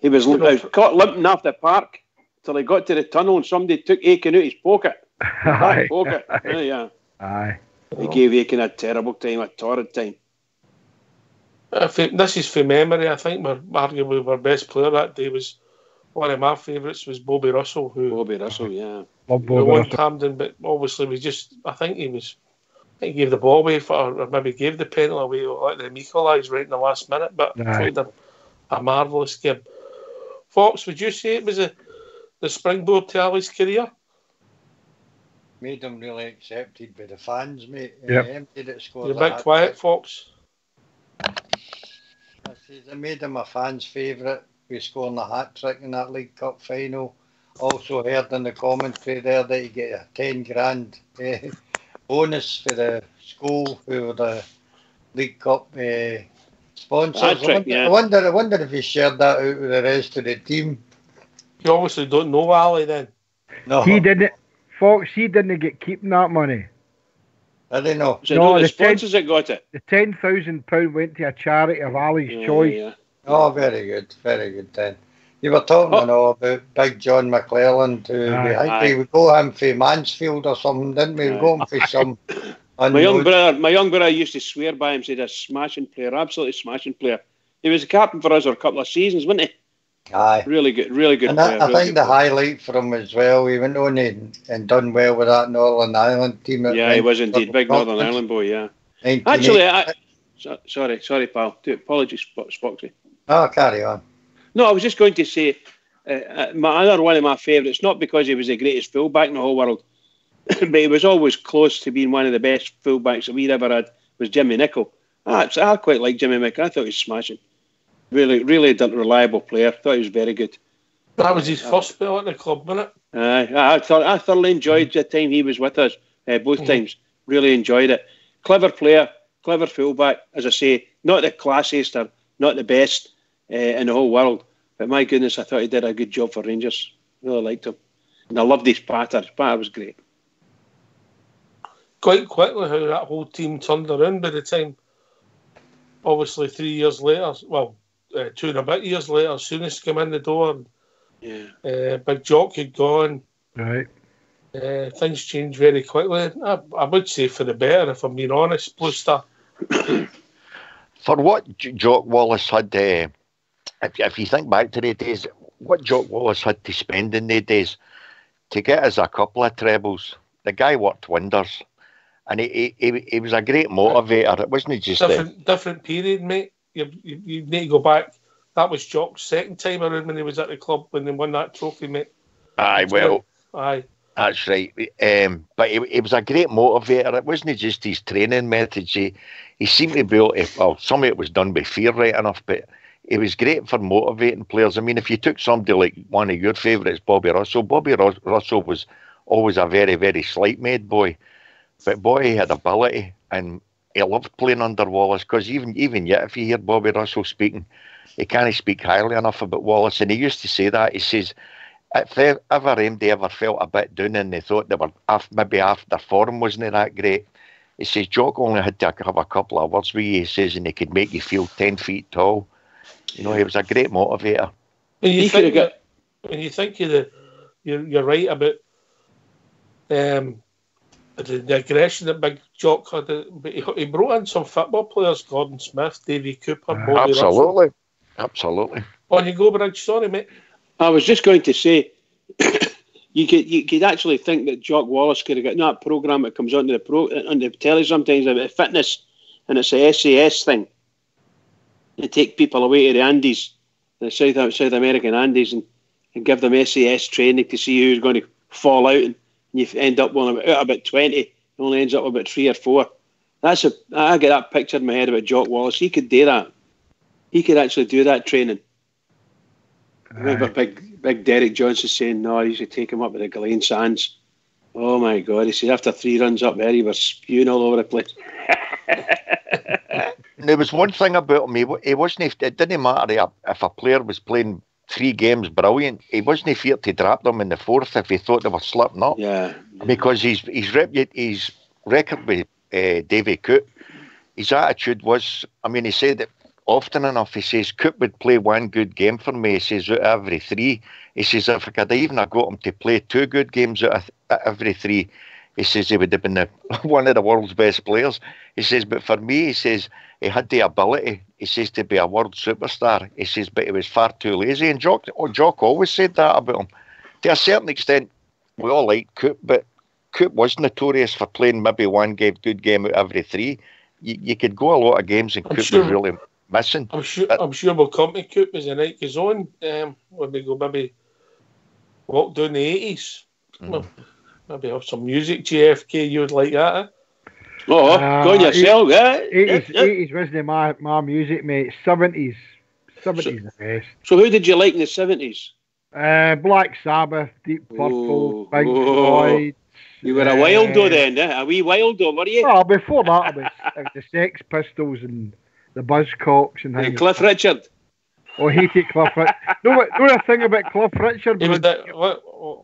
He was caught limping off the park till he got to the tunnel and somebody took Aiken out his pocket. Aye. Pocket. Yeah. Aye. He gave Aiken a terrible time, a torrid time. This is from memory. I think arguably our best player that day was one of my favourites was Bobby Russell, Bobby Russell, yeah. Love who Bobby won Russell. Camden, but obviously was just. I think he gave the ball away or maybe gave the penalty away, or let them equalise right in the last minute. But played a marvellous game. Fox, would you say it was the springboard to Ali's career? Made him really accepted by the fans, mate. Yep. You're a bit quiet, Fox. I says I made him a fan's favourite. We scoring a hat trick in that League Cup final. Also heard in the commentary there that he get a 10 grand bonus for the school who were the League Cup sponsors. I wonder if he shared that out with the rest of the team. You obviously don't know Ali then. No, He didn't. Fox, he didn't get keeping that money. I don't know. So No, the the sponsors that got it. The £10,000 went to a charity of Ali's choice. Yeah. Oh, very good then. You were talking about Big John McClelland. I think we go him for Mansfield or something, didn't we? We go him for some. My young brother used to swear by him, said a smashing player, absolutely smashing player. He was a captain for us for a couple of seasons, wasn't he? Aye. Really good And player. I think the highlight for him as well, he went on and done well with that Northern Ireland team. Yeah, he was indeed. Big Northern Ireland boy, yeah. Actually, sorry, pal. Apologies, Spoxy. Oh, carry on. No, I was just going to say, another one of my favourites, not because he was the greatest fullback in the whole world, but he was always close to being one of the best fullbacks that we'd ever had, was Jimmy Nicholl. I quite like Jimmy Nicholl. I thought he was smashing. Really, really reliable player. Thought he was very good. That was his first spell at the club, wasn't it? I thoroughly enjoyed the time he was with us, both times. Really enjoyed it. Clever player, clever fullback. As I say, not the classiest or not the best in the whole world, but my goodness, I thought he did a good job for Rangers. Really liked him, and I loved his patter. His patter was great. Quite quickly, how that whole team turned around by the time. Obviously, 3 years later, 2 and a bit years later, Souness came in the door. Yeah. Big Jock had gone. Right. Things changed very quickly. I would say for the better, if I'm being honest, Blue Star. For what Jock Wallace had, if you think back to the days, what Jock Wallace had to spend in the days to get us a couple of trebles, the guy worked wonders. And he was a great motivator. It wasn't just different period, mate. You need to go back. That was Jock's second time around when he was at the club when they won that trophy, mate. Aye. That's right. But he was a great motivator. It wasn't just his training methods. He seemed to be able to, well, some of it was done by fear, right enough, but he was great for motivating players. I mean, if you took somebody like one of your favourites, Bobby Russell was always a very, very slight-made boy. But boy, he had ability, and he loved playing under Wallace, because even yet, if you hear Bobby Russell speaking, he can't speak highly enough about Wallace. And he used to say that. He says, if ever anybody ever felt a bit down and they thought they were maybe after their form wasn't that great, he says, Jock only had to have a couple of words with you, he says, and he could make you feel 10 feet tall. You know, he was a great motivator. When you think you're right about the aggression that Big Jock had, but he brought in some football players, Gordon Smith, Davy Cooper, Bobby Russell. Absolutely. On you go, Bridge. Sorry, mate. I was just going to say, you could actually think that Jock Wallace could have got that programme that comes onto the telly sometimes about fitness, and it's a SAS thing. They take people away to the Andes, the South American Andes, and give them SAS training to see who's going to fall out, and you end up with about 20, only ends up with about 3 or 4. I get that picture in my head about Jock Wallace. He could do that. He could actually do that training. I remember big Derek Johnson saying, no, he used to take him up with the Ghislaine Sands. Oh my God, he said after 3 runs up there, he was spewing all over the place. There was one thing about him, it didn't matter if a player was playing 3 games brilliant, he wasn't fear to drop them in the 4th if he thought they were slipping up. Yeah. Because his record with Davy Coote, his attitude was, I mean, he said it often enough. He says, Coote would play 1 good game for me. He says, out of every 3. He says, if I could even have got him to play 2 good games out of every 3, he says he would have been one of the world's best players. He says, but for me, he says, he had the ability, he says, to be a world superstar. He says, but he was far too lazy. And Jock always said that about him. To a certain extent, we all liked Coote, but Coote was notorious for playing maybe 1 good game out of every 3. You could go a lot of games and Coote was really missing. I'm sure we'll come to Coote as a night goes on, when we go maybe walk down the 80s. Well, maybe have some music, JFK, you would like that, eh? Oh, go on yourself, yeah. 80s wasn't my music, mate. 70s. 70s the best. So who did you like in the 70s? Black Sabbath, Deep Purple, Pink Floyd. You were a wildo then, eh? A wee wildo, were you? Oh, before that, it was the Sex Pistols and the Buzzcocks and things. Cliff Richard. Oh, I hated Cliff Richard. No, the thing about Cliff Richard, he's got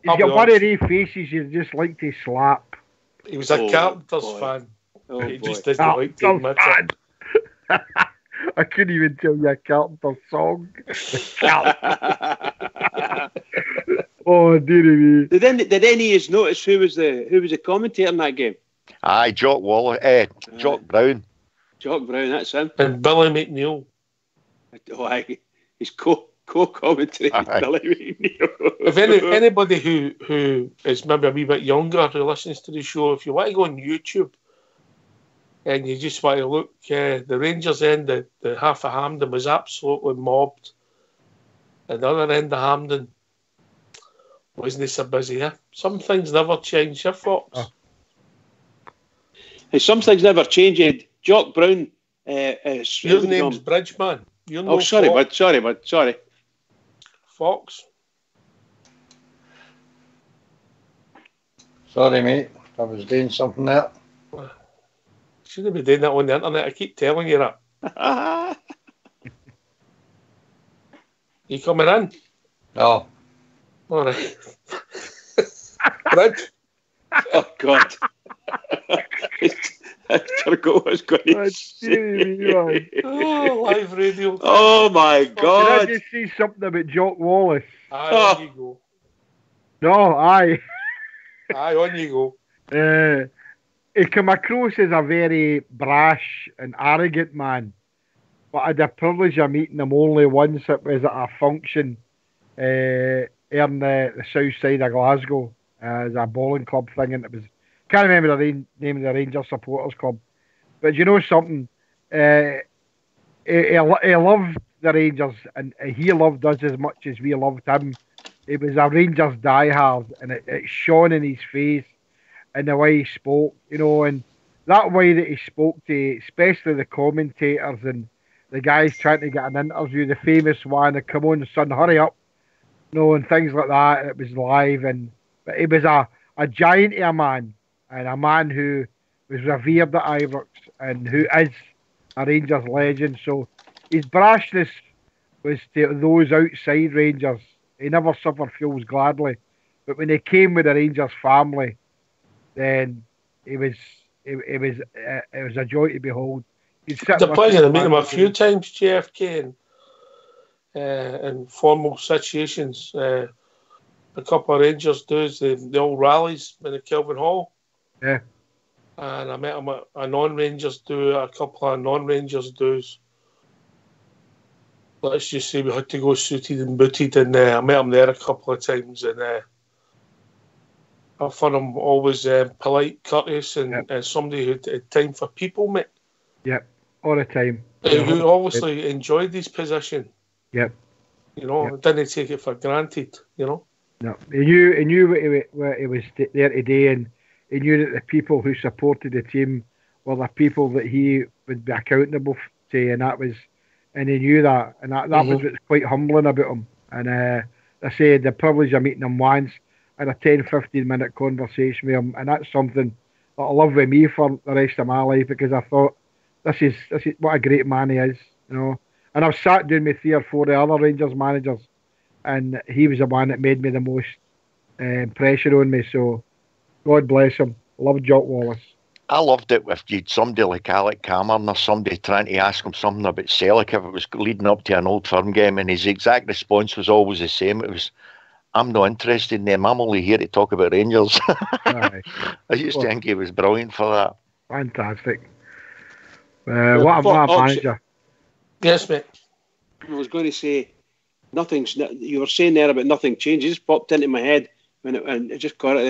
one of these faces you just like to slap. He was a Carpenters fan. Oh, he boy. just didn't like to admit it. I couldn't even tell you a Carpenter song. Oh, dearie me. Did any of you notice who was the commentator in that game? Aye, Jock Brown. Jock Brown, that's him. And Billy McNeil. Oh, aye. He's co-commentary. Billy McNeil. If anybody who is maybe a wee bit younger who listens to the show, if you want to go on YouTube and you just want to look, the Rangers end, the half of Hampden was absolutely mobbed. And the other end of Hampden wasn't so busy. Eh? Some things never change, eh, Fox? Oh. Hey, some things never changed. Jock Brown. Your name's Bridgeman. Oh, sorry, bud. Sorry. Fox. Sorry, mate. I was doing something there. Shouldn't be doing that on the internet. I keep telling you that. You coming in? No. All right. Bridge. Oh, God. I forgot what I was going to say. Oh, live radio. Oh, my God. Did I just see something about Jock Wallace? Aye, on you go. No, aye. Aye, on you go. He came across as a very brash and arrogant man, but I had the privilege of meeting him only once. It was at a function here in the south side of Glasgow. As a bowling club thing, and it was, can't remember the name of the Rangers supporters club, but you know something, he loved the Rangers, and he loved us as much as we loved him. He was a Rangers diehard, and it shone in his face and the way he spoke, you know, and that way that he spoke to, especially the commentators and the guys trying to get an interview, the famous one, come on son, hurry up, you know, and things like that. It was live, but he was a giant of a man, and a man who was revered at Ibrox and who is a Rangers legend. So his brashness was to those outside Rangers. He never suffered fools gladly, but when he came with the Rangers family, then it was a joy to behold. It's a pleasure to meet him a few times, JFK, in formal situations. A couple of Rangers does the old rallies in the Kelvin Hall. Yeah. And I met him at a non-Rangers do, a couple of non-Rangers does. Let's just say we had to go suited and booted, and I met him there a couple of times, and I found him always polite, courteous, and somebody who had time for people, mate. Yep, all the time. Who obviously enjoyed his position. Yep. You know, didn't take it for granted, you know. No, he knew what he was there today, and he knew that the people who supported the team were the people that he would be accountable to, and he knew that, and that was what's quite humbling about him. And I said the privilege of meeting him once, I had a 10-15 minute conversation with him, and that's something that I love with me for the rest of my life, because I thought this is what a great man he is, you know. And I've sat down with 3 or 4 other Rangers managers, and he was the one that made me the most impression on me. So, God bless him. Love Jock Wallace. I loved it if you'd somebody like Alec Cameron or somebody trying to ask him something about Celtic if it was leading up to an Old Firm game, and his exact response was always the same. It was, I'm not interested in them. I'm only here to talk about Rangers. Aye. I used to think he was brilliant for that. Fantastic. What a manager. Yes, mate. I was going to say, you were saying there about nothing changed. It just popped into my head and it just got it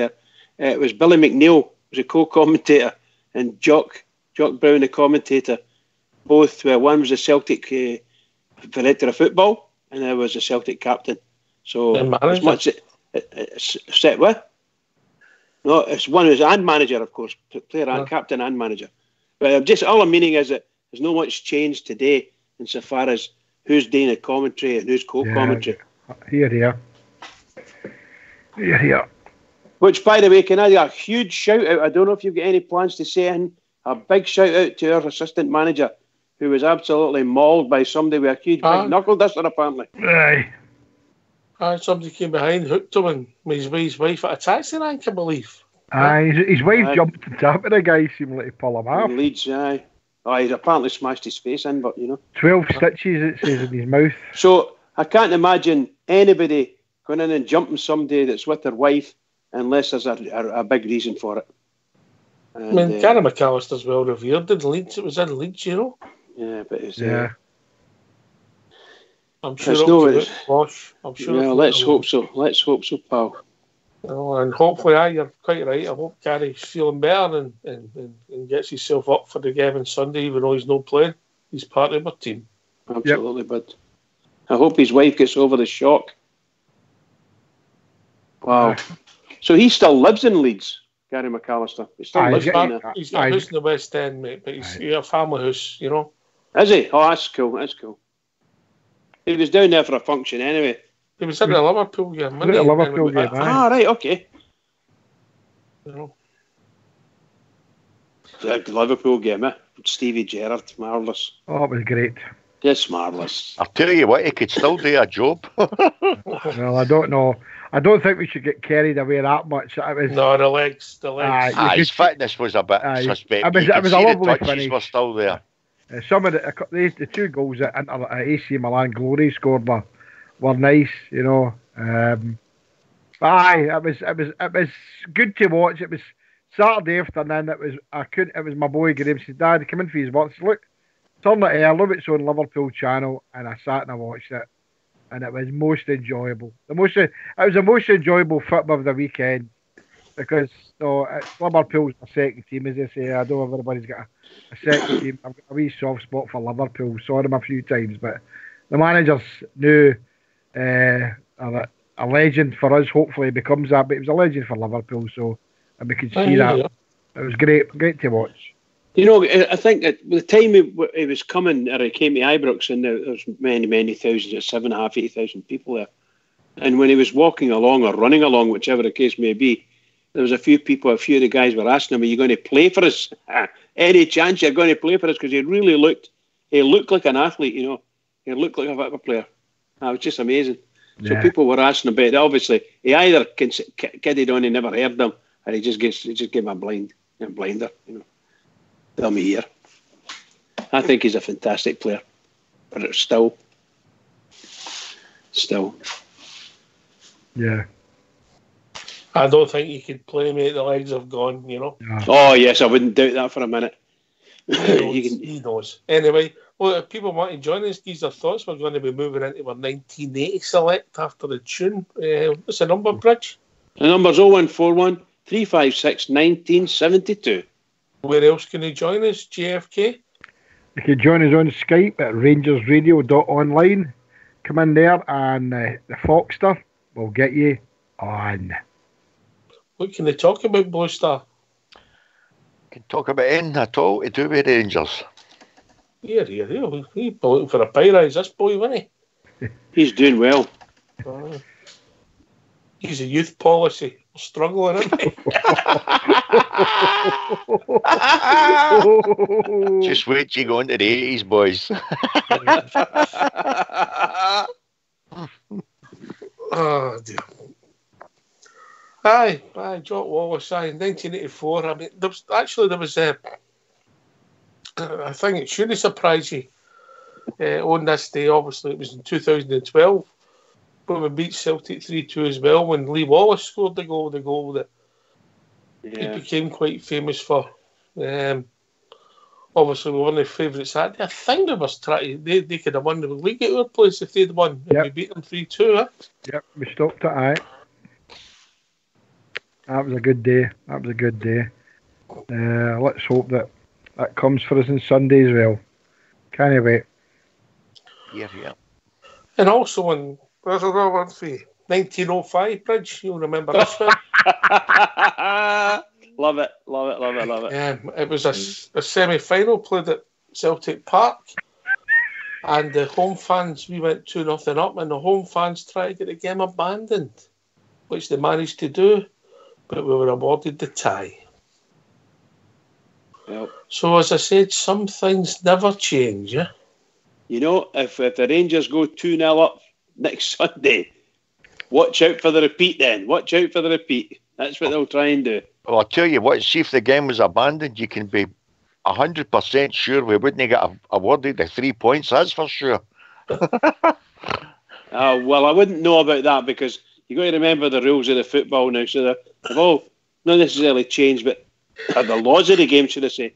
there. It was Billy McNeil, was a co-commentator, and Jock Brown, the commentator. Both, one was a Celtic director of football, and I was a Celtic captain. So as much set with. No, it's one who's and manager, of course, player and captain and manager. But just all I'm meaning is that there's not much change today insofar as who's doing the commentary and who's co-commentary. Here. Which, by the way, can I do a huge shout out? I don't know if you've got any plans to say anything. A big shout out to our assistant manager, who was absolutely mauled by somebody with a huge big knuckle duster, apparently. Somebody came behind, hooked him, and his wife at a taxi rank, I believe. His wife jumped on top of the guy, seemed like to pull him off. Leeds, aye. Oh, he's apparently smashed his face in, but 12 stitches, it says in his mouth. So I can't imagine anybody going in and jumping somebody that's with their wife unless there's a big reason for it. And, Gary McAllister's well revered in Leeds. It was in Leeds, Yeah, but it's... I'm sure it'll wash. I'm sure. Well, let's hope so. Let's hope so, pal. And hopefully, you're quite right. I hope Gary's feeling better and gets himself up for the game on Sunday, even though he's not playing. He's part of our team. Absolutely, bud. I hope his wife gets over the shock. Wow. So he still lives in Leeds, Gary McAllister. He still lives in there. He's got a house in the West End, mate, but he's a family house, Is he? Oh, that's cool. That's cool. He was down there for a function anyway. He was in the Liverpool game. Right, okay. The Liverpool game, Stevie Gerrard, marvellous. Oh, it was great. Just marvellous. I'll tell you what, he could still do a job. Well, I don't know. I don't think we should get carried away that much. No, the legs. His fitness was a bit suspect. It was a lovely finish. Were still there. Some of the two goals that AC Milan Glory scored were nice, It was good to watch. It was Saturday afternoon. It was my boy Graham said, "Dad, come in for his watch. Look, turn it early. It's on Liverpool channel," and I sat and I watched it, and it was most enjoyable. It was the most enjoyable football of the weekend because Liverpool's my second team, as they say. I know everybody's got a second team. I've got a wee soft spot for Liverpool. Saw them a few times, but the manager's new. A legend for us. Hopefully he becomes that, but he was a legend for Liverpool, and we could see that. It was great to watch. I think at the time he was coming, or he came to Ibrox, and there was many thousands, 7,500, 8,000 people there. And when he was walking along or running along, whichever the case may be, there was a few of the guys were asking him, "Are you going to play for us? Any chance you're going to play for us?" Because he looked like an athlete, He looked like a football player. It was just amazing. So people were asking about it. Obviously, he either kidded on, he never heard them, and he just gave him a blinder, Tell me here. I think he's a fantastic player, but it's still. Yeah. I don't think he could play, mate. The legs have gone, Yeah. Oh yes, I wouldn't doubt that for a minute. He knows. Anyway, well, if people want to join us, give their thoughts. We're going to be moving into our 1980 select after the tune. What's the number, Bridge? The number's 0141 356 1972. Where else can you join us, JFK? You can join us on Skype at rangersradio.online. Come in there and the Foxter will get you on. What can they talk about, Blue Star? Can talk about anything at all to do with Rangers. He's looking for a pay rise, this boy, wasn't he? He's doing well. He's a youth policy. We're struggling, isn't he? Just wait till you go into the 80s, boys. Oh dear. Aye, Jock Wallace, in 1984. I mean, there was I think it shouldn't surprise you on this day. Obviously, it was in 2012 when we beat Celtic 3-2 as well, when Lee Wallace scored the goal that he became quite famous for. Obviously, we were one of the favourites that day. I think they was trying. They could have won the league at our place if they'd won. Yep. We beat them 3-2. Yep, we stopped it. Aye. That was a good day. Let's hope that comes for us on Sunday as well. Can't wait. Yeah. And also, there's another one for you. 1905, Bridge. You'll remember this one. Love it. It was a semi-final played at Celtic Park. And the home fans, we went 2-0 up, and the home fans tried to get the game abandoned, which they managed to do. But we were awarded the tie. Yep. So, as I said, some things never change, yeah? You know, if the Rangers go 2-0 up next Sunday, watch out for the repeat then. Watch out for the repeat. That's what they'll try and do. Well, I'll tell you what, see if the game was abandoned, you can be 100% sure we wouldn't get awarded the 3 points, that's for sure. Well, I wouldn't know about that because you've got to remember the rules of the football now. So they've all not necessarily changed, but the laws of the game, should I say.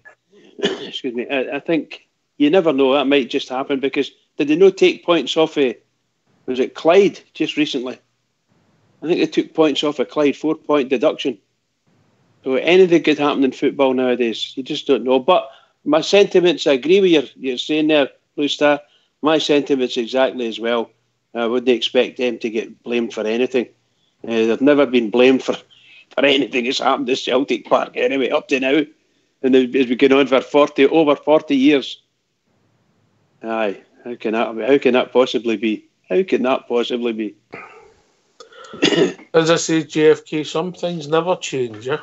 Excuse me. I think you never know. That might just happen because did they not take points off was it Clyde just recently? I think they took points off of Clyde, 4-point deduction. So anything could happen in football nowadays. You just don't know. But my sentiments, I agree with you're saying there, Blue Star. My sentiments exactly as well. I wouldn't expect them to get blamed for anything. They've never been blamed for anything that's happened at Celtic Park anyway, up to now. And as we go on for over 40 years. Aye, how can that possibly be? How can that possibly be? As I say, JFK, some things never change, yeah?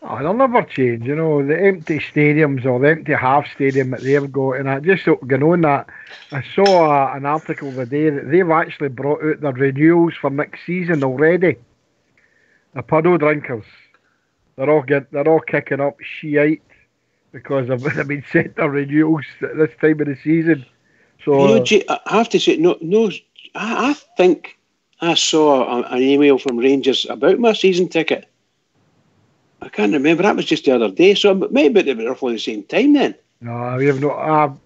Oh, they'll never change, you know, the empty stadiums or the empty half stadium that they've got. And I just going on that, I saw an article the day that they've actually brought out their renewals for next season already. The puddle drinkers, they're all kicking up shite because they've been sent their renewals at this time of the season. So you know, I have to say, no, I think I saw an email from Rangers about my season ticket. I can't remember. That was just the other day. So maybe they were roughly the same time then. No, we have no.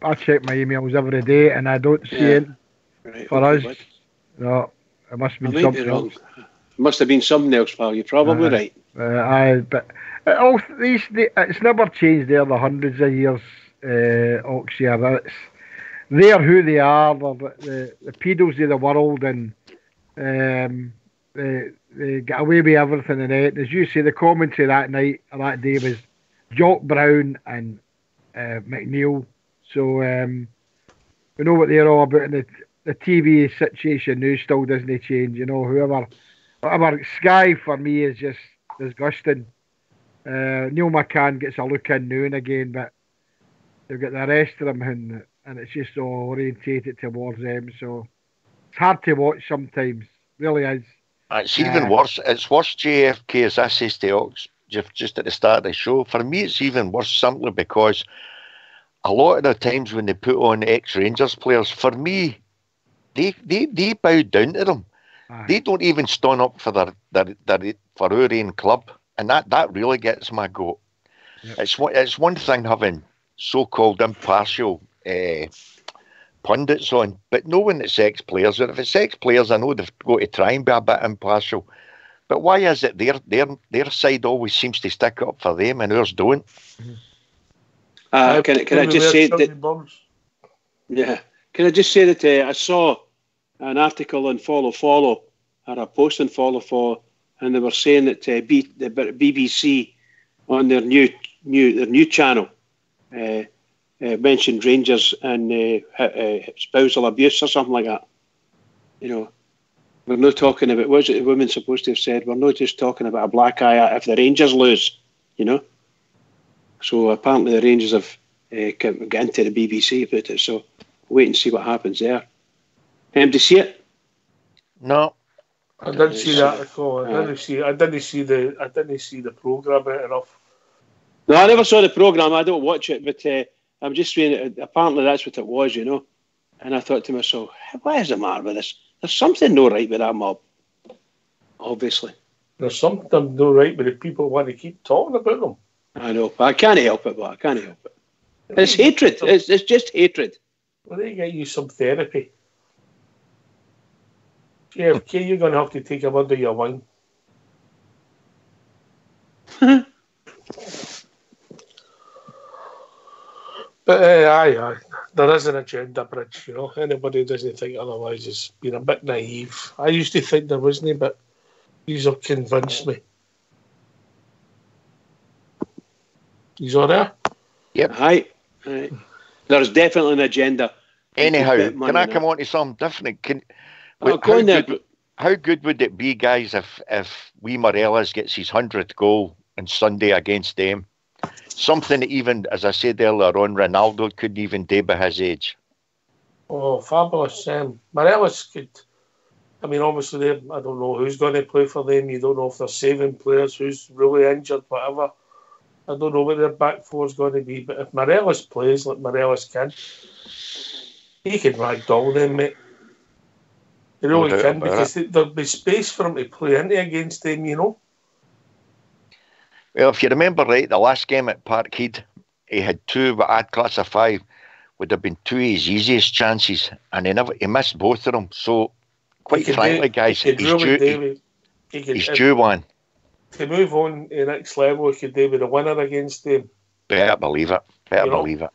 I check my emails every day and I don't see it for us. But. No, it must have been something else. It must have been something else, pal. You're probably right. But all these, it's never changed there the hundreds of years, Oxshire. They're who they are. They're the pedos of the world, and they get away with everything. And as you say, the commentary that night or that day was Jock Brown and McNeil. So we know what they're all about. And the TV situation now still doesn't change. You know, whatever Sky for me is just disgusting. Neil McCann gets a look in now and again, but they've got the rest of them and it's just all orientated towards them. So it's hard to watch sometimes. Really is. It's even worse. It's worse, JFK, as I says to Ox just at the start of the show. For me, it's even worse simply because a lot of the times when they put on ex-Rangers players, for me, they bow down to them. Aye. They don't even stand up for for our own club, and that really gets my goat. Yep. It's one thing having so-called impartial pundits on, but knowing it's ex-players, and if it's ex-players, I know they've got to try and be a bit impartial. But why is it their side always seems to stick up for them and ours don't? Can I just say that? Yeah, can I just say that I saw an article on Follow or a post on Follow, and they were saying that the BBC on their new channel mentioned Rangers and spousal abuse or something like that. You know, we're not talking about, what was it the women supposed to have said? We're not just talking about a black eye if the Rangers lose, you know. So apparently the Rangers have got into the BBC about it, so wait and see what happens there. To see it? No. I didn't see the article. I didn't see the programme enough. No, I never saw the programme. I don't watch it, but I'm just saying. Apparently, that's what it was, you know. And I thought to myself, "What is the matter with this? There's something no right with that mob." Obviously, there's something no right with the people who want to keep talking about them. I know, but I can't help it. It's hatred. It's just hatred. Well, they get you some therapy. JFK, you're going to have to take him under your wing. But aye, there is an agenda, Bridge. You know, anybody who doesn't think otherwise is being a bit naive. I used to think there wasn't, but these have convinced me. He's all there? Yep. Aye. There's definitely an agenda. Anyhow, can I come on to something different? How good would it be, guys, if wee Morelos gets his 100th goal on Sunday against them? Something that even, as I said earlier on, Ronaldo couldn't even do by his age. Oh, fabulous. Morelos could... I mean, obviously, I don't know who's going to play for them. You don't know if they're saving players, who's really injured, whatever. I don't know what their back four is going to be. But if Morelos plays like Morelos can, he can ragdoll them, mate. He really can, because there'll be space for him to play into against them, you know. Well, if you remember right, the last game at Parkhead, he had two, what I'd classify would have been two of his easiest chances, and he missed both of them. So, quite frankly, guys, he's due one. To move on to the next level, he could do with a winner against them. Better believe it. Believe it.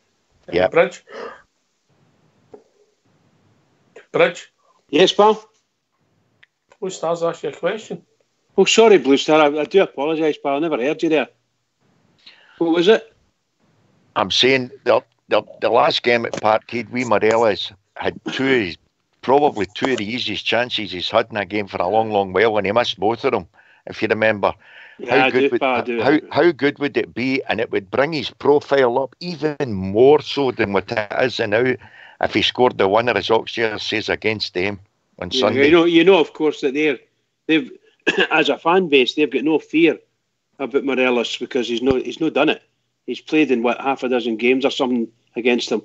Yeah. Bridge? Yes, pal? Blue Star's asked you a question. Oh, sorry, Blue Star. I do apologise, pal. I never heard you there. What was it? I'm saying the last game at Parkhead, wee Morelos had probably two of the easiest chances he's had in a game for a long, long while, and he missed both of them, if you remember. Yeah, how good would it be? And it would bring his profile up even more so than what it is now if he scored the winner, as Oxshire says, against them on Sunday. You know, of course, that they've as a fan base, they've got no fear about Morelos because he's not done it. He's played in half a dozen games or something against them,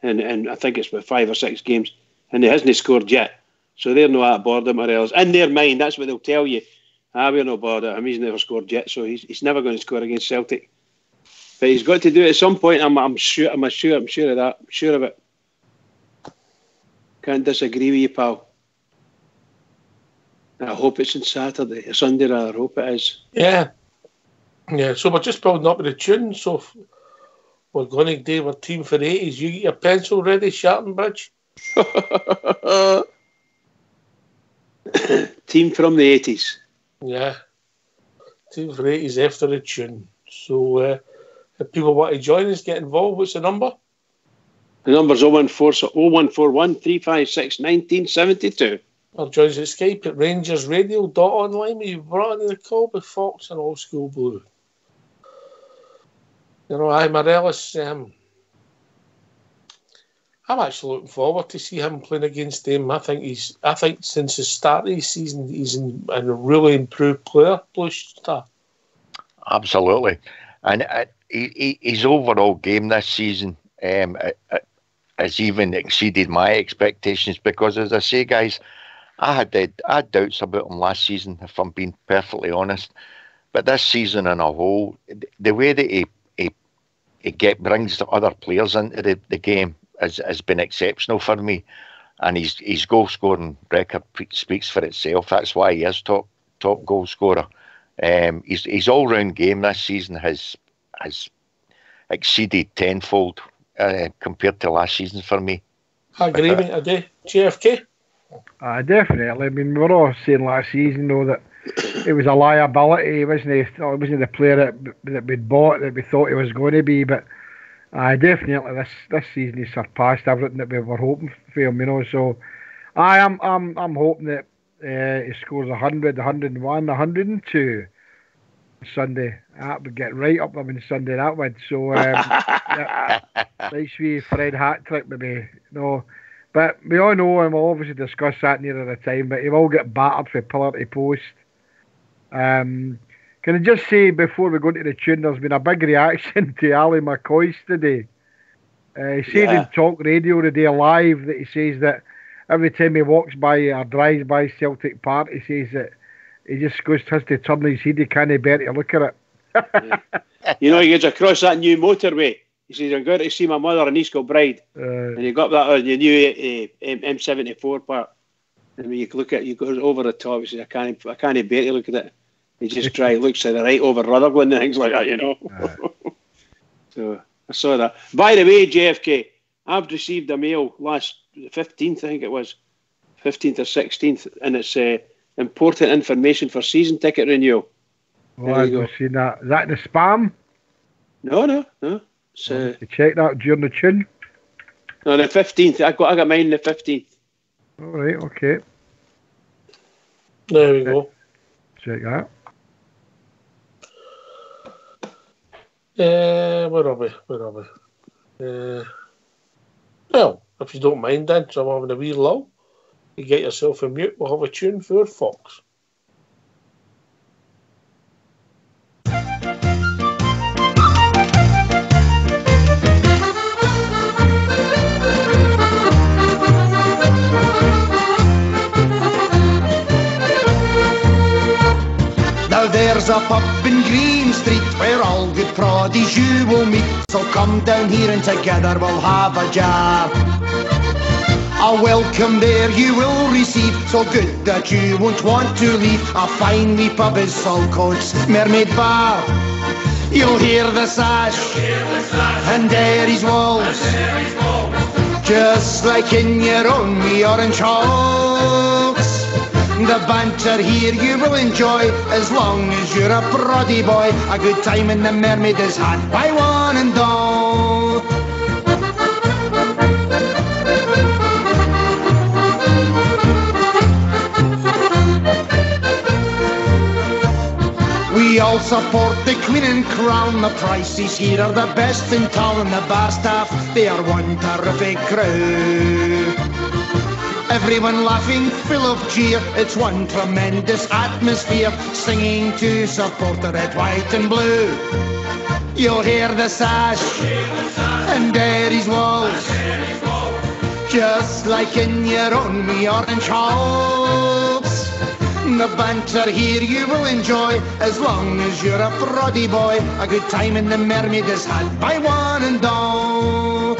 and I think it's about 5 or 6 games, and he hasn't scored yet. So they're not at bored of Morelos. In their mind, that's what they'll tell you. We're not bored of him. He's never scored yet, so he's never going to score against Celtic. But he's got to do it at some point. I'm sure of that. I'm sure of it. Can't disagree with you, pal. I hope it's on Saturday, or Sunday rather. I hope it is. Yeah. So we're just building up with the tune. So we're going to do our team for the 80s. You get your pencil ready, Sharton Bridge? Team from the 80s. Yeah. Team for the 80s after the tune. So if people want to join us, get involved. What's the number? The number's 0141 356 1972. Or join us at Skype at rangersradio.online. We've brought in the call with Fox and Old School Blue. You know, Morelos, I'm actually looking forward to see him playing against them. I think since the start of the season, he's a really improved player, Blue Star. Absolutely. And his overall game this season has even exceeded my expectations because, as I say, guys, I had doubts about him last season, if I'm being perfectly honest. But this season in a whole, the way that he brings the other players into the game has been exceptional for me. And his goal scoring record speaks for itself. That's why he is top goal scorer. His all round game this season has exceeded tenfold compared to last season for me. I agree, mate. I do. JFK? Definitely. I mean, we were all saying last season, though, that it was a liability. He wasn't the player that we'd bought, that we thought he was going to be. But definitely this season he surpassed everything that we were hoping for him. You know, so I'm hoping that he scores 100, 101, 102 Sunday. That would get right up there on Sunday. That would. So nice wee Fred hat trick, maybe. You know. But we all know, and we'll obviously discuss that nearer the time, but he will get battered for pillar to post. Can I just say, before we go into the tune, there's been a big reaction to Ali McCoist today. He said in Talk Radio today live that he says that every time he walks by or drives by Celtic Park, he says that he just has to turn his head, he can't bear to look at it. You know, he gets across that new motorway. He says, I'm going to see my mother in East Kilbride. And he got that on the new M74 part. And when you look at it, you go over the top. He says, I can't bear to look at it. He just looks to the right over Rutherglen and things like that, you know. So I saw that. By the way, JFK, I've received a mail last 15th, I think it was, 15th or 16th, and it's important information for season ticket renewal. Oh, I've seen that. Is that in the spam? No. You check that during the tune? No, the 15th. I got mine the 15th. All right, okay. There we go. Check that. Where are we? Well, if you don't mind then, so I'm having a wee lull. You get yourself a mute, we'll have a tune for Fox. Now there's a pub in Green Street where all good proddies you will meet. So come down here and together we'll have a jar. A welcome there you will receive, so good that you won't want to leave. A fine wee pub is Saltcoats Mermaid Bar. You'll hear the sash and Derry's walls, just like in your own wee orange halls. The banter here you will enjoy, as long as you're a proddy boy. A good time in the Mermaid is had by one and all. We all support the Queen and Crown. The prices here are the best in town, and the bar staff, they are one terrific crew. Everyone laughing, full of cheer. It's one tremendous atmosphere, singing to support the red, white and blue. You'll hear the sash and Derry's walls, just like in your own wee orange halls. The banter here you will enjoy, as long as you're a proddy boy. A good time in the Mermaid is had by one and all.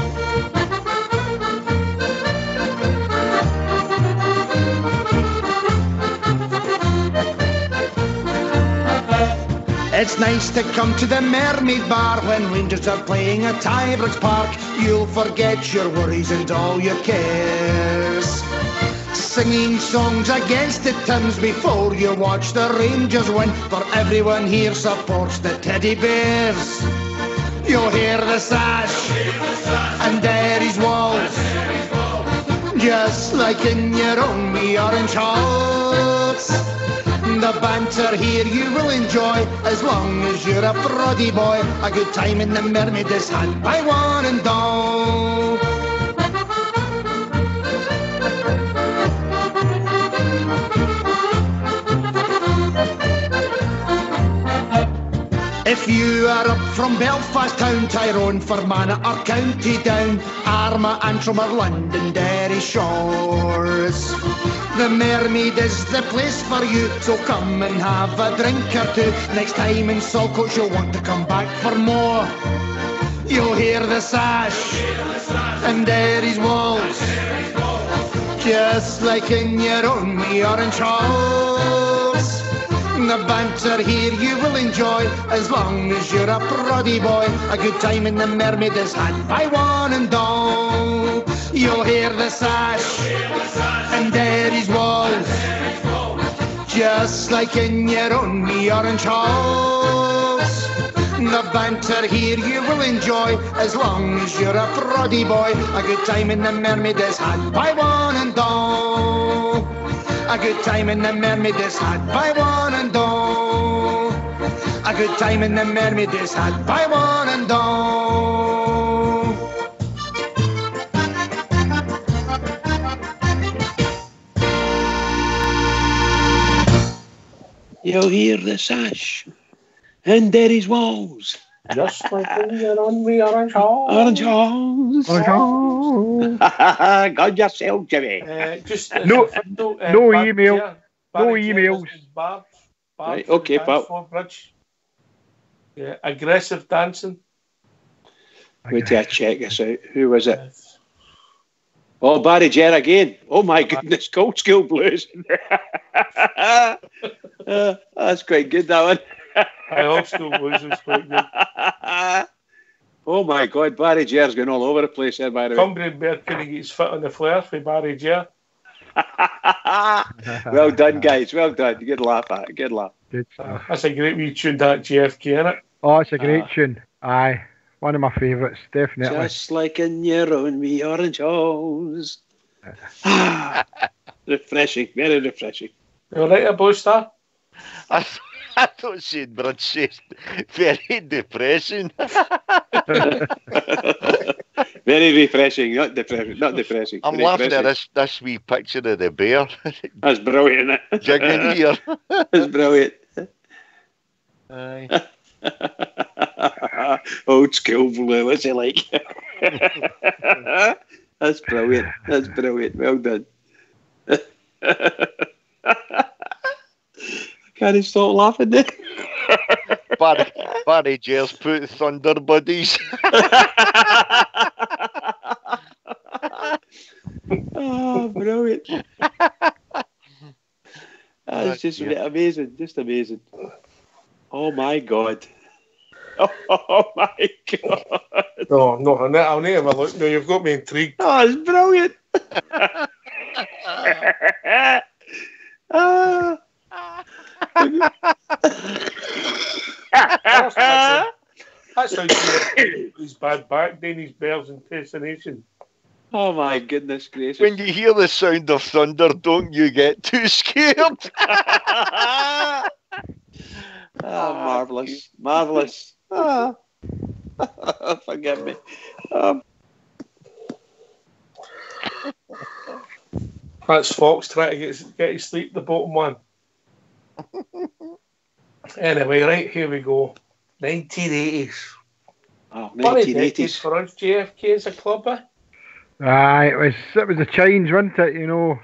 It's nice to come to the Mermaid Bar when Rangers are playing at Ibrox Park. You'll forget your worries and all your cares, singing songs against the Thames before you watch the Rangers win. For everyone here supports the Teddy Bears. You'll hear the sash and Derry's walls, just like in your own wee orange halls. The banter here you will enjoy, as long as you're a proddy boy. A good time in the Mermaid is had by one and all. If you are up from Belfast town, Tyrone, Fermanagh or County Down, Armagh, Antrim or London, Derry shores, the Mermaid is the place for you, so come and have a drink or two. Next time in Saltcoats you'll want to come back for more. You'll hear the sash and Derry's walls, just like in your own wee orange halls. The banter here you will enjoy, as long as you're a proddy boy. A good time in the Mermaid is had by one and all. You'll hear the sash and Derry's walls, just like in your own wee orange halls. The banter here you will enjoy, as long as you're a proddy boy. A good time in the Mermaid is had by one and all. A good time in the Mermaid is had by one and all. A good time in the Mermaid is had by one and all. You'll hear the sash and Derry's walls. Just like when you're on the Orange Hall. Orange Halls. God yourself, Jimmy. Just No- no Barry email. Ger. No Barry Ger emails. was Barb Right, for the okay, dance pal. floor bridge. Yeah, aggressive dancing. Wait till I check this out. Who was it? Oh, Barry Ger again. Oh my goodness, Cold School Blues. That's quite good, that one. Old School Blues was quite good. Oh my God, Barry Ger's going all over the place there, by the way. Cumbrian Bear couldn't get his foot on the flare for Barry Ger. Well done, guys. Well done. Good laugh at it. Good laugh. Good stuff. That's a great wee tune, that JFK, innit? Oh, it's a great tune. Aye. One of my favourites, definitely. Just like in your own wee orange halls. Refreshing. Very refreshing. You alright there, Blue Star? I thought she'd bridge says very depressing. Very refreshing. Not depressing. Not depressing. I'm Very laughing at refreshing. this wee picture of the bear That's brilliant, isn't it? jigging here. That's brilliant. Aye. Old school blue, what's he like? That's brilliant. That's brilliant. Well done. Can't stop laughing there. Barry Ger's put Thunder Buddies. Oh, brilliant. That's just amazing. Just amazing. Oh my God. Oh my God. No, I'll never have a look. No, you've got me intrigued. Oh, it's brilliant. That's how his bad back, doing his Bears impersonation. Oh my goodness gracious. When you hear the sound of thunder, don't you get too scared? Oh, marvellous. Marvellous. Forgive me. That's Fox trying to get his sleep, the bottom one. Anyway, right, here we go. 1980s. Oh, Funny decade 1980s. for us, JFK as a club, eh? Aye, it was a change, wasn't it? You know,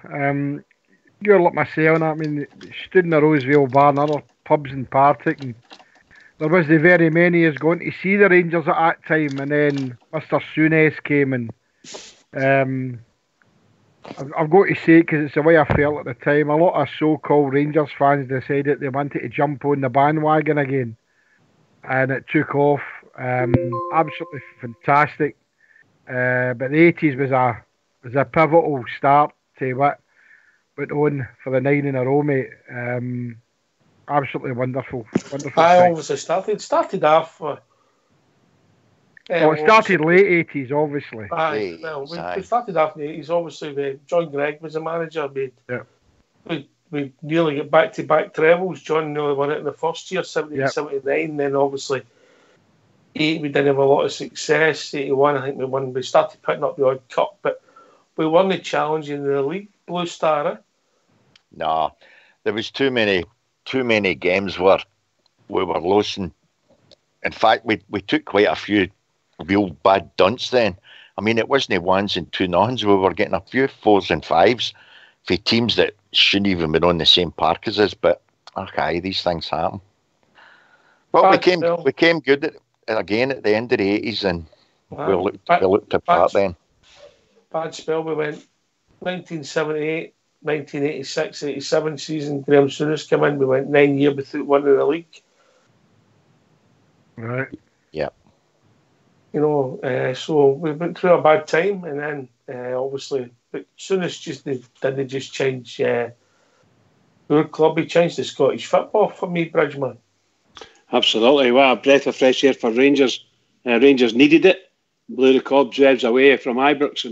you're like myself, I mean, stood in the Roseville Bar and other pubs in Partick, and there was the very many is going to see the Rangers at that time, and then Mr. Souness came, and I've got to say, because it's the way I felt at the time, a lot of so-called Rangers fans decided they wanted to jump on the bandwagon again, and it took off. Absolutely fantastic. But the 80s was a pivotal start to what went on for the 9 in a row, mate. Absolutely wonderful. I thing. obviously started off. Well, it started late 80s, obviously. Aye, well, we started off in the 80s. Obviously, John Gregg was the manager. We nearly got back-to-back trebles. John nearly won it in the first year, 79. Then obviously, 80 we didn't have a lot of success. 81, I think we started picking up the odd cup, but we weren't challenging the league. Blue Star, eh? No, there was too many games where we were losing. In fact, we took quite a few real bad dunts then. I mean, it wasn't ones and 2-0s. We were getting a few 4s and 5s for teams that shouldn't even been on the same park as us. But okay, these things happen. But we came good again at the end of the 80s, and we looked apart then. Bad spell. We went 1978, 1986, 87 season. Graham Souness came in. We went 9 years without winning the league. Right. Yeah. You know, so we went through a bad time, and then obviously, but Souness didn't just change our club. He changed the Scottish football for me, Bridgman. Absolutely. What a breath of fresh air for Rangers. Rangers needed it. Blew the cobwebs away from Ibrox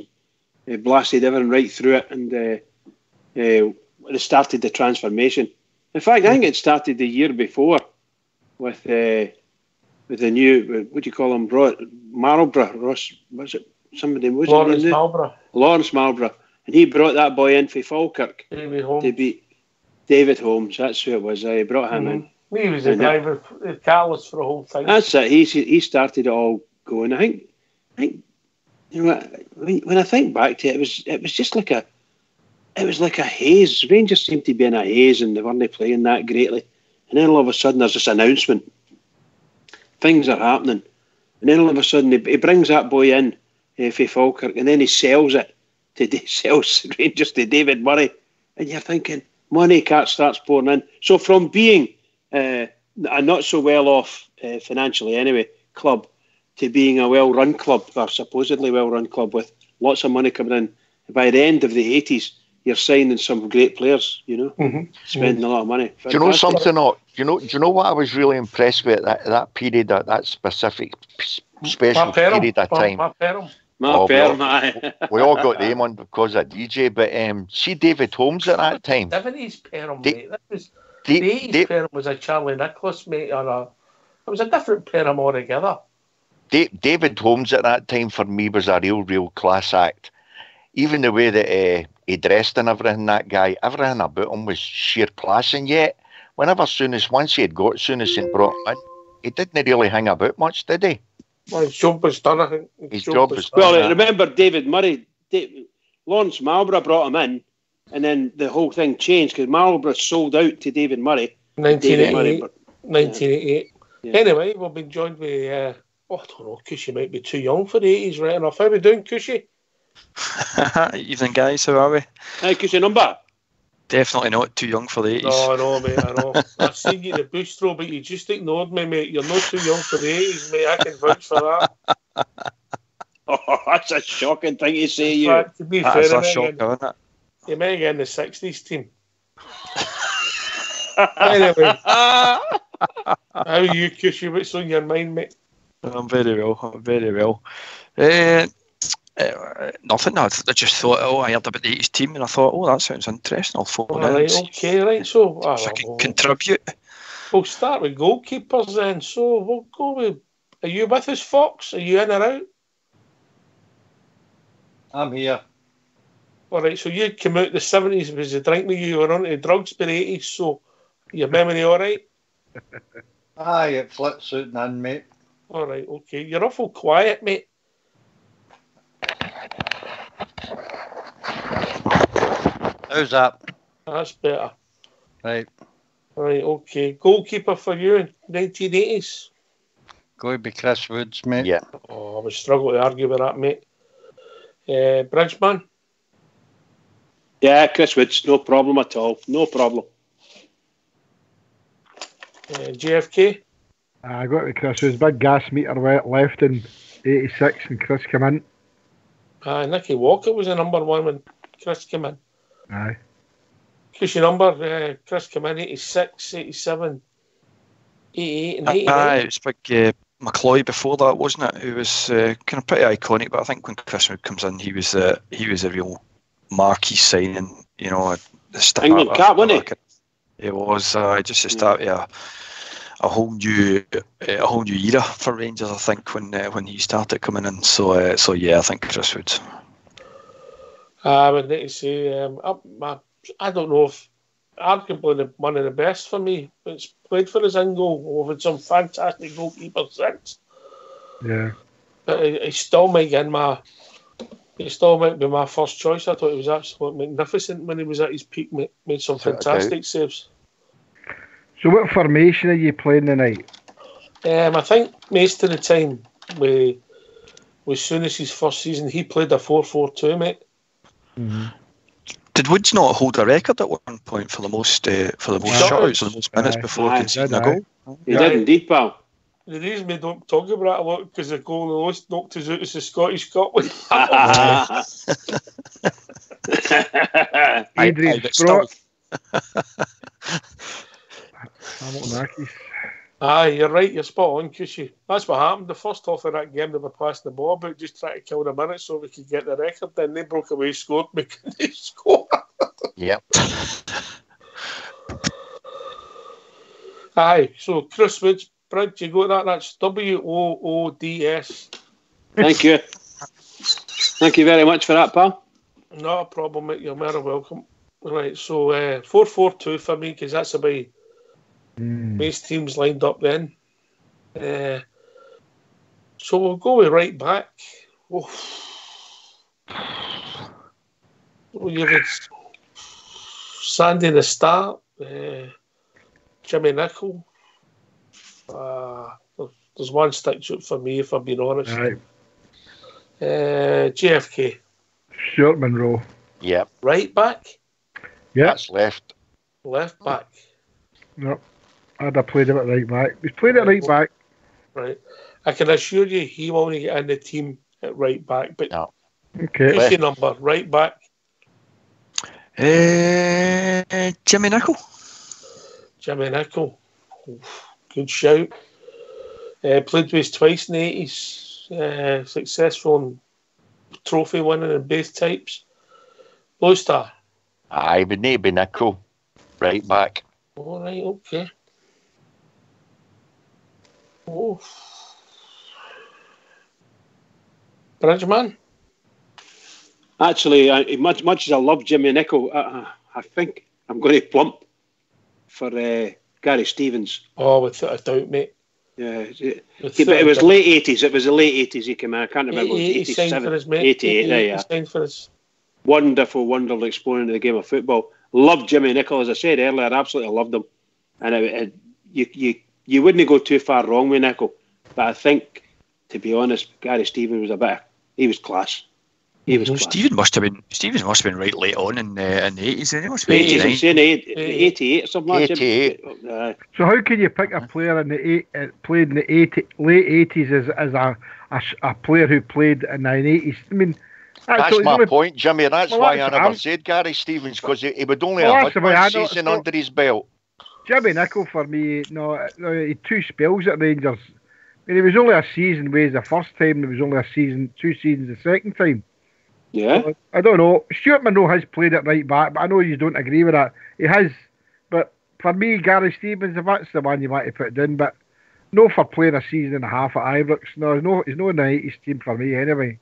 and blasted everything right through it, and it started the transformation. In fact, I think it started the year before with the new, what do you call him, Marlborough, Ross, was it somebody? Was Lawrence Marlborough. And he brought that boy in for Falkirk Davy Holmes. to be. David Holmes, that's who it was. He brought him in. He was the driver, the catalyst for the whole thing. That's it. He started it all going. I think you know, when I think back to it, it was just like a haze. Rangers seemed to be in a haze and they weren't playing that greatly. And then all of a sudden there's this announcement. Things are happening. And then all of a sudden he brings that boy in, for Falkirk, and then he sells Rangers to David Murray. And you're thinking, money starts pouring in. So from being a not so well off financially anyway club to being a well-run club, or supposedly well-run club with lots of money coming in, by the end of the 80s, you're signing some great players, spending a lot of money. Do you know something? Do you know what I was really impressed with that period, that specific special period of time? We all got them on because of DJ, but see David Holmes at that time. 70s Perham, mate. That was the 80s Perham was a Charlie Nicholas, mate, it was a different Perham altogether. David Holmes at that time for me was a real class act. Even the way that he dressed and everything, everything about him was sheer class. And yet, once he had got St. Brought in, he didn't really hang about much, did he? Well, his job was done, I think. His job was done. Well, remember David Murray, Lawrence Marlborough brought him in, and then the whole thing changed because Marlborough sold out to David Murray. 1988. Yeah. Anyway, we've been joined with, I don't know, Cushy might be too young for the 80s right enough. How are we doing, Cushy? Evening, guys. How are we? Hey, Cushy, number? Definitely not too young for the 80s. No, I know, mate, I know. I've seen you in the bush throw, but you just ignored me, mate. You're not too young for the 80s, mate. I can vouch for that. Oh, that's a shocking thing to say, you. Fact, to be fair, a shocker, isn't it? You may get in the 60s team. Anyway. How are you, Cushy? What's on your mind, mate? I'm very well. Nothing. I just thought, I heard about the 80s team and I thought, that sounds interesting. I'll phone in. Right, okay, right. So, if I can contribute. We'll start with goalkeepers then. So, we'll go with. Are you with us, Fox? Are you in or out? I'm here. All right, so you came out the 70s, was the drink with you were on to drugs by the 80s, so your memory all right? Aye, it flips out and in, mate. All right, okay. You're awful quiet, mate. How's that? That's better. Right. Right, okay. Goalkeeper for you in 1980s? Going to be Chris Woods, mate. Yeah. Oh, I would struggle to argue with that, mate. Bridgeman? Yeah, Chris Woods, no problem at all. No problem. JFK? I got to Chris Woods. Big gas meter left in 86 and Chris came in. Nicky Walker was the number one when Chris came in. Aye. Cushy number, Chris came in 86, 87, 88 and 89. Aye, it was big McCloy before that, wasn't it? Who was kind of pretty iconic, but I think when Chris Wood comes in, he was a real marquee signing, the start. England cap, wasn't he? It was just the start of a whole new era for Rangers, I think, when he started coming in. So yeah, I think Chris Wood. I would need to say, I don't know if arguably one of the best for me. It's played for his own goal. We've had some fantastic goalkeepers since. Yeah. But he still might be my first choice. I thought he was absolutely magnificent when he was at his peak. Made some fantastic saves. So what formation are you playing tonight? I think most of the time, with Souness's first season, he played a 4-4-2, mate. Mm-hmm. Did Woods not hold a record at one point for the most shutouts or the most minutes before conceding a goal? He did indeed, pal. The reason we don't talk about it a lot because the goal the most knocked us out is the Scottish Cup. Adrian Sprott. Aye, you're right, you're spot on, Cushy. That's what happened. The first half of that game, they were passing the ball about, just trying to kill the minutes so we could get the record. Then they broke away, scored, making they score. Yep. Aye, so Chris Woods, Brad, you got that? That's WOODS. Thank you. Thank you very much for that, pal. Not a problem, mate. You're very welcome. Right, so 4-4-2 for me, because that's the way most teams lined up then. So we'll go with right back. Oh. You've got Sandy the start, Jimmy Nicholl. There's one sticks out for me, if I'm being honest. Right. JFK. Stuart Monroe. Yep. Right back? Yep. That's left. Left back. No. I'd have played him at right back. He's played at right back. Right. I can assure you he won't get in the team at right back, but no. Okay. what's your number? Right back? Jimmy Nicholl. Jimmy Nicholl. Good shout. Played with us twice in the 80s. Successful and trophy winning in both types. Blue Star. I would need to be Nicholl. Right back. All right, okay. Oh. Bridgeman. Actually, much as I love Jimmy Nicholl, I think I'm going to plump for Gary Stevens. Oh, without a doubt, mate. Yeah, but it was late 80s. It was the late 80s he came in. I can't remember. 87, 88, yeah. Signed for us. Wonderful exponent of the game of football. Loved Jimmy Nicholl, as I said earlier. I absolutely loved him. And you wouldn't go too far wrong with Nicholl. But I think, to be honest, Gary Stevens was he was class. He was class. Stevens must have been right late on in the 80s. He must have been 89. 88 or something like that. 88. So how can you pick a player in the played in the late 80s as a player who played in the 80s? I mean, that's my point, Jimmy. That's why I never said Gary Stevens, because he would only have had one season under his belt. Jimmy Nicholl for me, he had 2 spells at Rangers. I mean, it was only a season with the first time. There was only 2 seasons the second time. Yeah. So, I don't know. Stuart Monroe has played it right back, but I know you don't agree with that. He has. But for me, Gary Stevens, if that's the one you want to put down, but no for playing a season and a half at Ibrox. No, he's no in the 80s team for me anyway.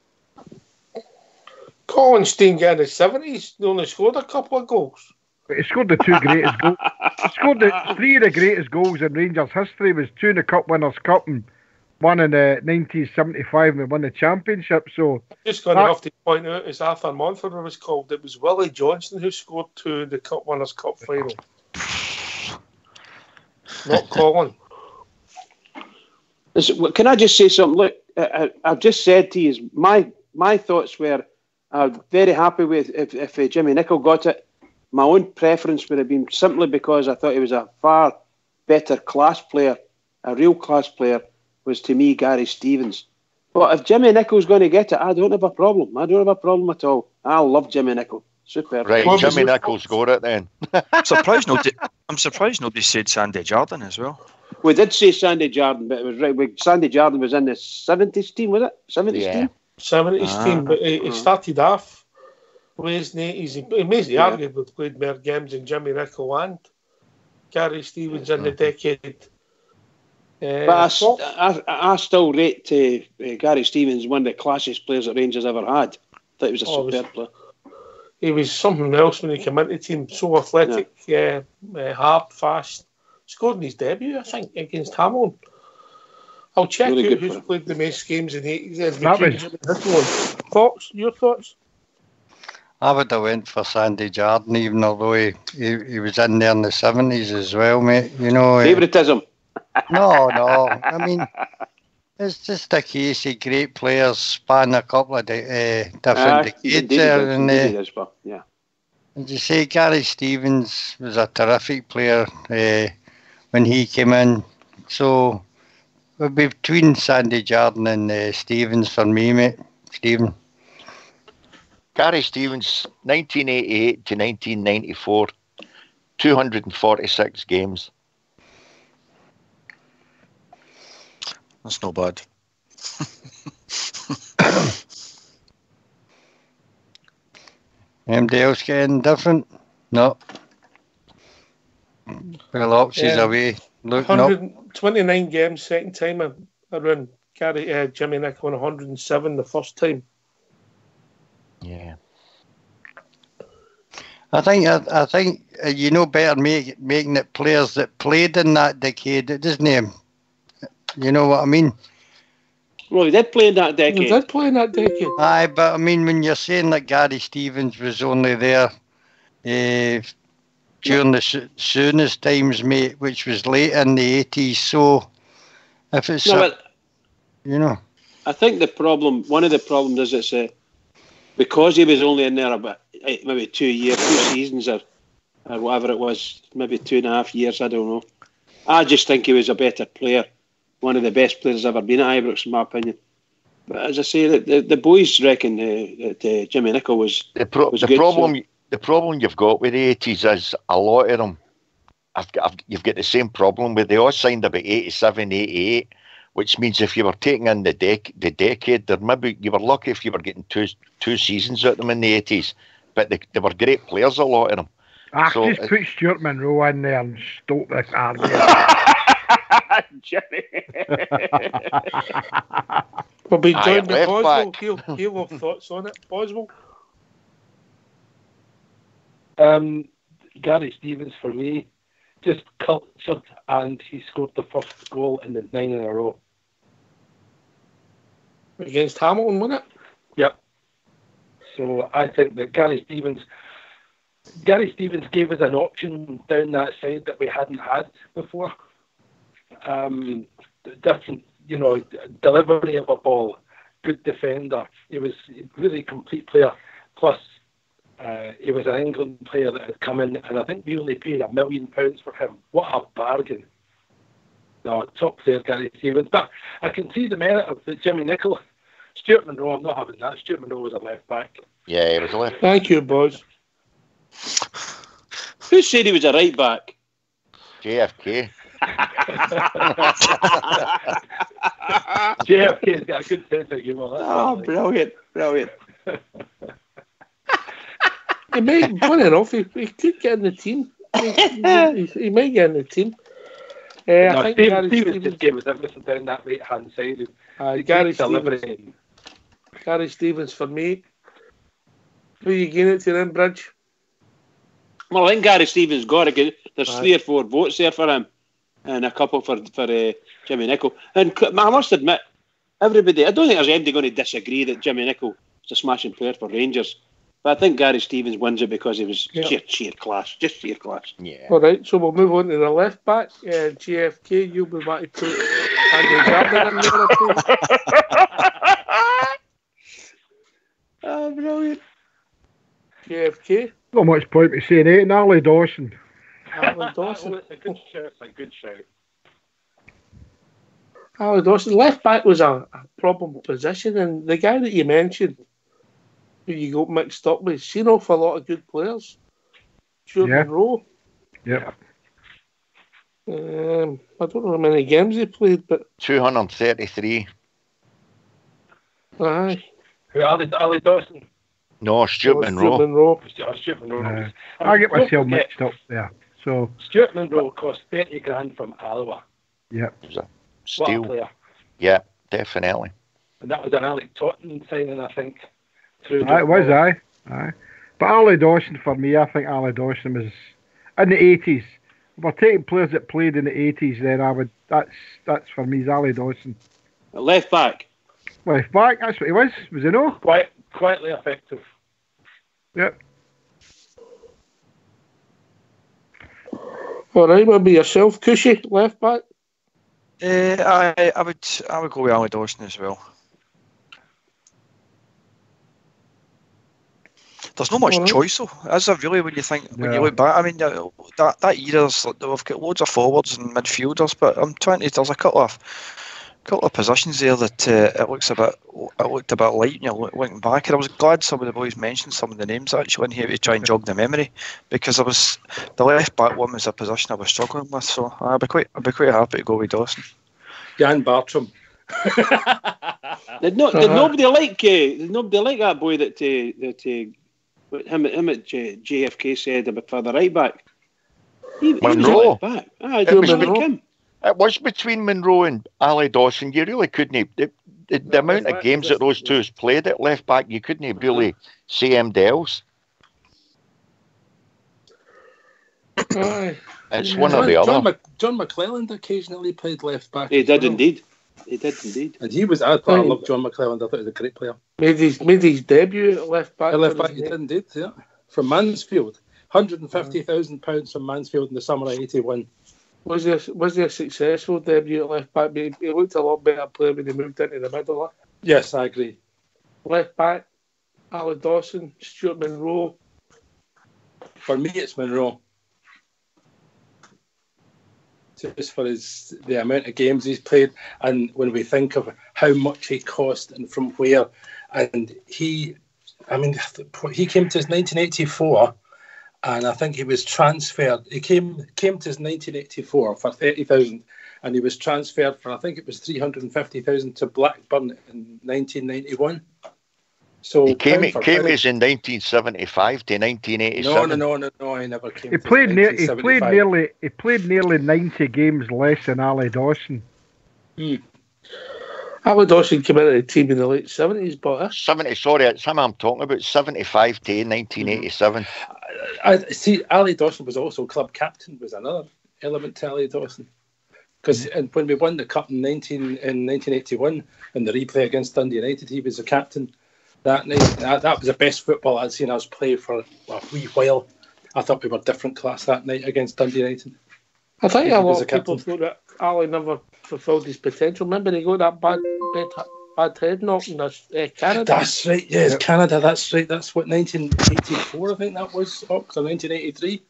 Colin Steen in the 70s, he only scored a couple of goals. But he scored the 2 greatest goals. He scored 3 of the greatest goals in Rangers history. Was 2 in the Cup Winners' Cup and 1 in 1975 and won the championship. So just going to have to point out, as Arthur Montford was called, it was Willie Johnson who scored 2 in the Cup Winners' Cup final. Not Colin. Can I just say something? Look, I've just said to you, my thoughts were, I'm very happy with if Jimmy Nicholl got it. My own preference would have been simply because I thought he was a far better class player, a real class player, was to me Gary Stevens. But if Jimmy Nicholl's going to get it, I don't have a problem. I don't have a problem at all. I love Jimmy Nicholl. Super. Right, Jimmy Nicholl's got it then. I'm surprised nobody said Sandy Jardine as well. We did say Sandy Jardine, but it was right. Sandy Jardine was in the 70s team, was it? 70s team? 70s team, but he started off with the 80s. He made the argument played more games than Jimmy Nicholl and Gary Stevens in the decade. But I still rate Gary Stevens one of the classiest players that Rangers ever had. I thought he was a superb player. He was something else when he came into the team. So athletic, hard, fast. Scored in his debut, I think, against Hamilton. I'll check out who's played the most games in the 80s. Fox, your thoughts? I would have went for Sandy Jardine, even although he was in there in the 70s as well, mate. You know, favouritism. No. I mean, it's just a case of great players span a couple of different decades there. As you say, Gary Stevens was a terrific player when he came in. So it would be between Sandy Jardine and Stevens for me, mate. Stephen. Gary Stevens, 1988 to 1994, 246 games. That's not bad. Anybody else getting different? No. Well, Oxy's away. Look, 129 games second time. I ran Jimmy Nicholl 107 the first time. Yeah. I think you know better making it players that played in that decade, doesn't he? You know what I mean? Well, he did play in that He decade. did play in that decade. Aye, but I mean, when you're saying that Gary Stevens was only there during the soonest times, mate, which was late in the 80s, so if it's, you know. I think one of the problems is it's because he was only in there about maybe 2 seasons or whatever it was, maybe 2.5 years, I don't know. I just think he was a better player, one of the best players ever been at Ibrox, in my opinion. But as I say, the boys reckon that Jimmy Nicholl was The good, problem. The problem you've got with the 80s is a lot of them. You've got the same problem with they all signed about 87, 88, which means if you were taking in the decade, there maybe you were lucky if you were getting two seasons out of them in the 80s. But they were great players, a lot of them. Just put Stuart Monroe in there and stoke this argument. Jimmy. We'll be joined by left Boswell. back. He'll have thoughts on it. Boswell? Gary Stevens for me, just cultured, and he scored the first goal in the 9 in a row. Against Hamilton, wasn't it? Yep. So I think that Gary Stevens gave us an option down that side that we hadn't had before. Different, delivery of a ball, good defender. He was a really complete player. Plus, he was an England player that had come in, and I think we only paid £1 million for him. What a bargain! No, top player, Gary Stevens. But I can see the merit of the Jimmy Nicholl. Stuart Monroe, I'm not having that. Stuart Monroe was a left back. Yeah, he was a left. Thank you, Boz. Who said he was a right back? JFK. JFK's got a good sense of humour. Oh, brilliant. He might, funny enough, he could get in the team. He might get in the team. I think Stevens just gave us everything down that right-hand side. Gary Stevens for me. Who are you giving it to then, Bridge? Well, I think Gary Stevens got it. There's 3 or 4 votes there for him, and a couple for Jimmy Nicholl. And I must admit, everybody, I don't think there's anybody going to disagree that Jimmy Nicholl is a smashing player for Rangers. But I think Gary Stevens wins it because he was sheer class, just sheer class. Yeah. All right, so we'll move on to the left back. JFK, you'll be back to put Andrew Jardine in there. Oh, brilliant. JFK. Not much point in saying it. And Ali Dawson. Alan Dawson. It's a good shout. Alan Dawson. Left back was a problem position, and the guy that you mentioned, who you got mixed up with, seen off a lot of good players. Stuart Monroe. Yep. I don't know how many games he played, but 233. Aye. Who Ali Dawson? No, Stuart Monroe. Stuart Monroe. I get myself mixed up there. So Stuart Monroe cost $30,000 from Alloa. Yep. It was a What a steal. player. Yeah, definitely. And that was an Alec Totten signing, I think. It was, aye. But Ali Dawson, for me, I think Ali Dawson was in the 80s. If we're taking players that played in the 80s, then that's for me, is Ali Dawson. Left back. Left back, that's what he was he no? Quietly effective. Yep. All right, maybe yourself, Cushy, left back. I would go with Ali Dawson as well. There's not much choice though, is there really, when you look back? I mean, that era, we've got loads of forwards and midfielders, but there's a couple of positions there that it looked a bit light when you're looking back. And I was glad some of the boys mentioned some of the names actually in here to try and jog the memory, because the left back one was a position I was struggling with. So I'd be quite happy to go with Dawson. Jan Bartram. Did nobody like that boy that him at JFK said about for the right back? He was a Monroe. left back. It was between Monroe and Ali Dawson. You really couldn't. The amount of games that those two played at left back, you couldn't really say him else. Aye. It's one or the other. John McClelland occasionally played left back. He as did well. indeed. He did indeed. And he was. I love John McClelland. I thought he was a great player. Made his debut at left back. At left back, he did indeed. Yeah, from Mansfield, £150,000 from Mansfield in the summer of '81. Was he a successful debut at left back? He looked a lot better player when he moved into the middle. Yes, I agree. Left back, Ali Dawson, Stuart Monroe. For me, it's Monroe. Just for the amount of games he's played, and when we think of how much he cost and from where, and he came to us 1984, and I think he was transferred. He came to us 1984 for 30,000, and he was transferred for, I think it was 350,000 to Blackburn in 1991. So he came to us in 1975 to 1987. No, he never came. He played nearly 90 games less than Ali Dawson. Ali Dawson came into the team in the late 70s, but 70. Sorry, it's him I'm talking about. 75 to 1987. I see. Ali Dawson was also club captain. Was another element to Ali Dawson, because when we won the cup in 1981 in the replay against Dundee United, he was the captain. That night, that was the best football I'd seen us play for a wee while. I thought we were different class that night against Dundee United. I think a lot of people thought that Ali never fulfilled his potential. Remember, he got that bad head knock in Canada. That's right, yes, Canada, that's right. That's what, 1984, I think that was, or 1983.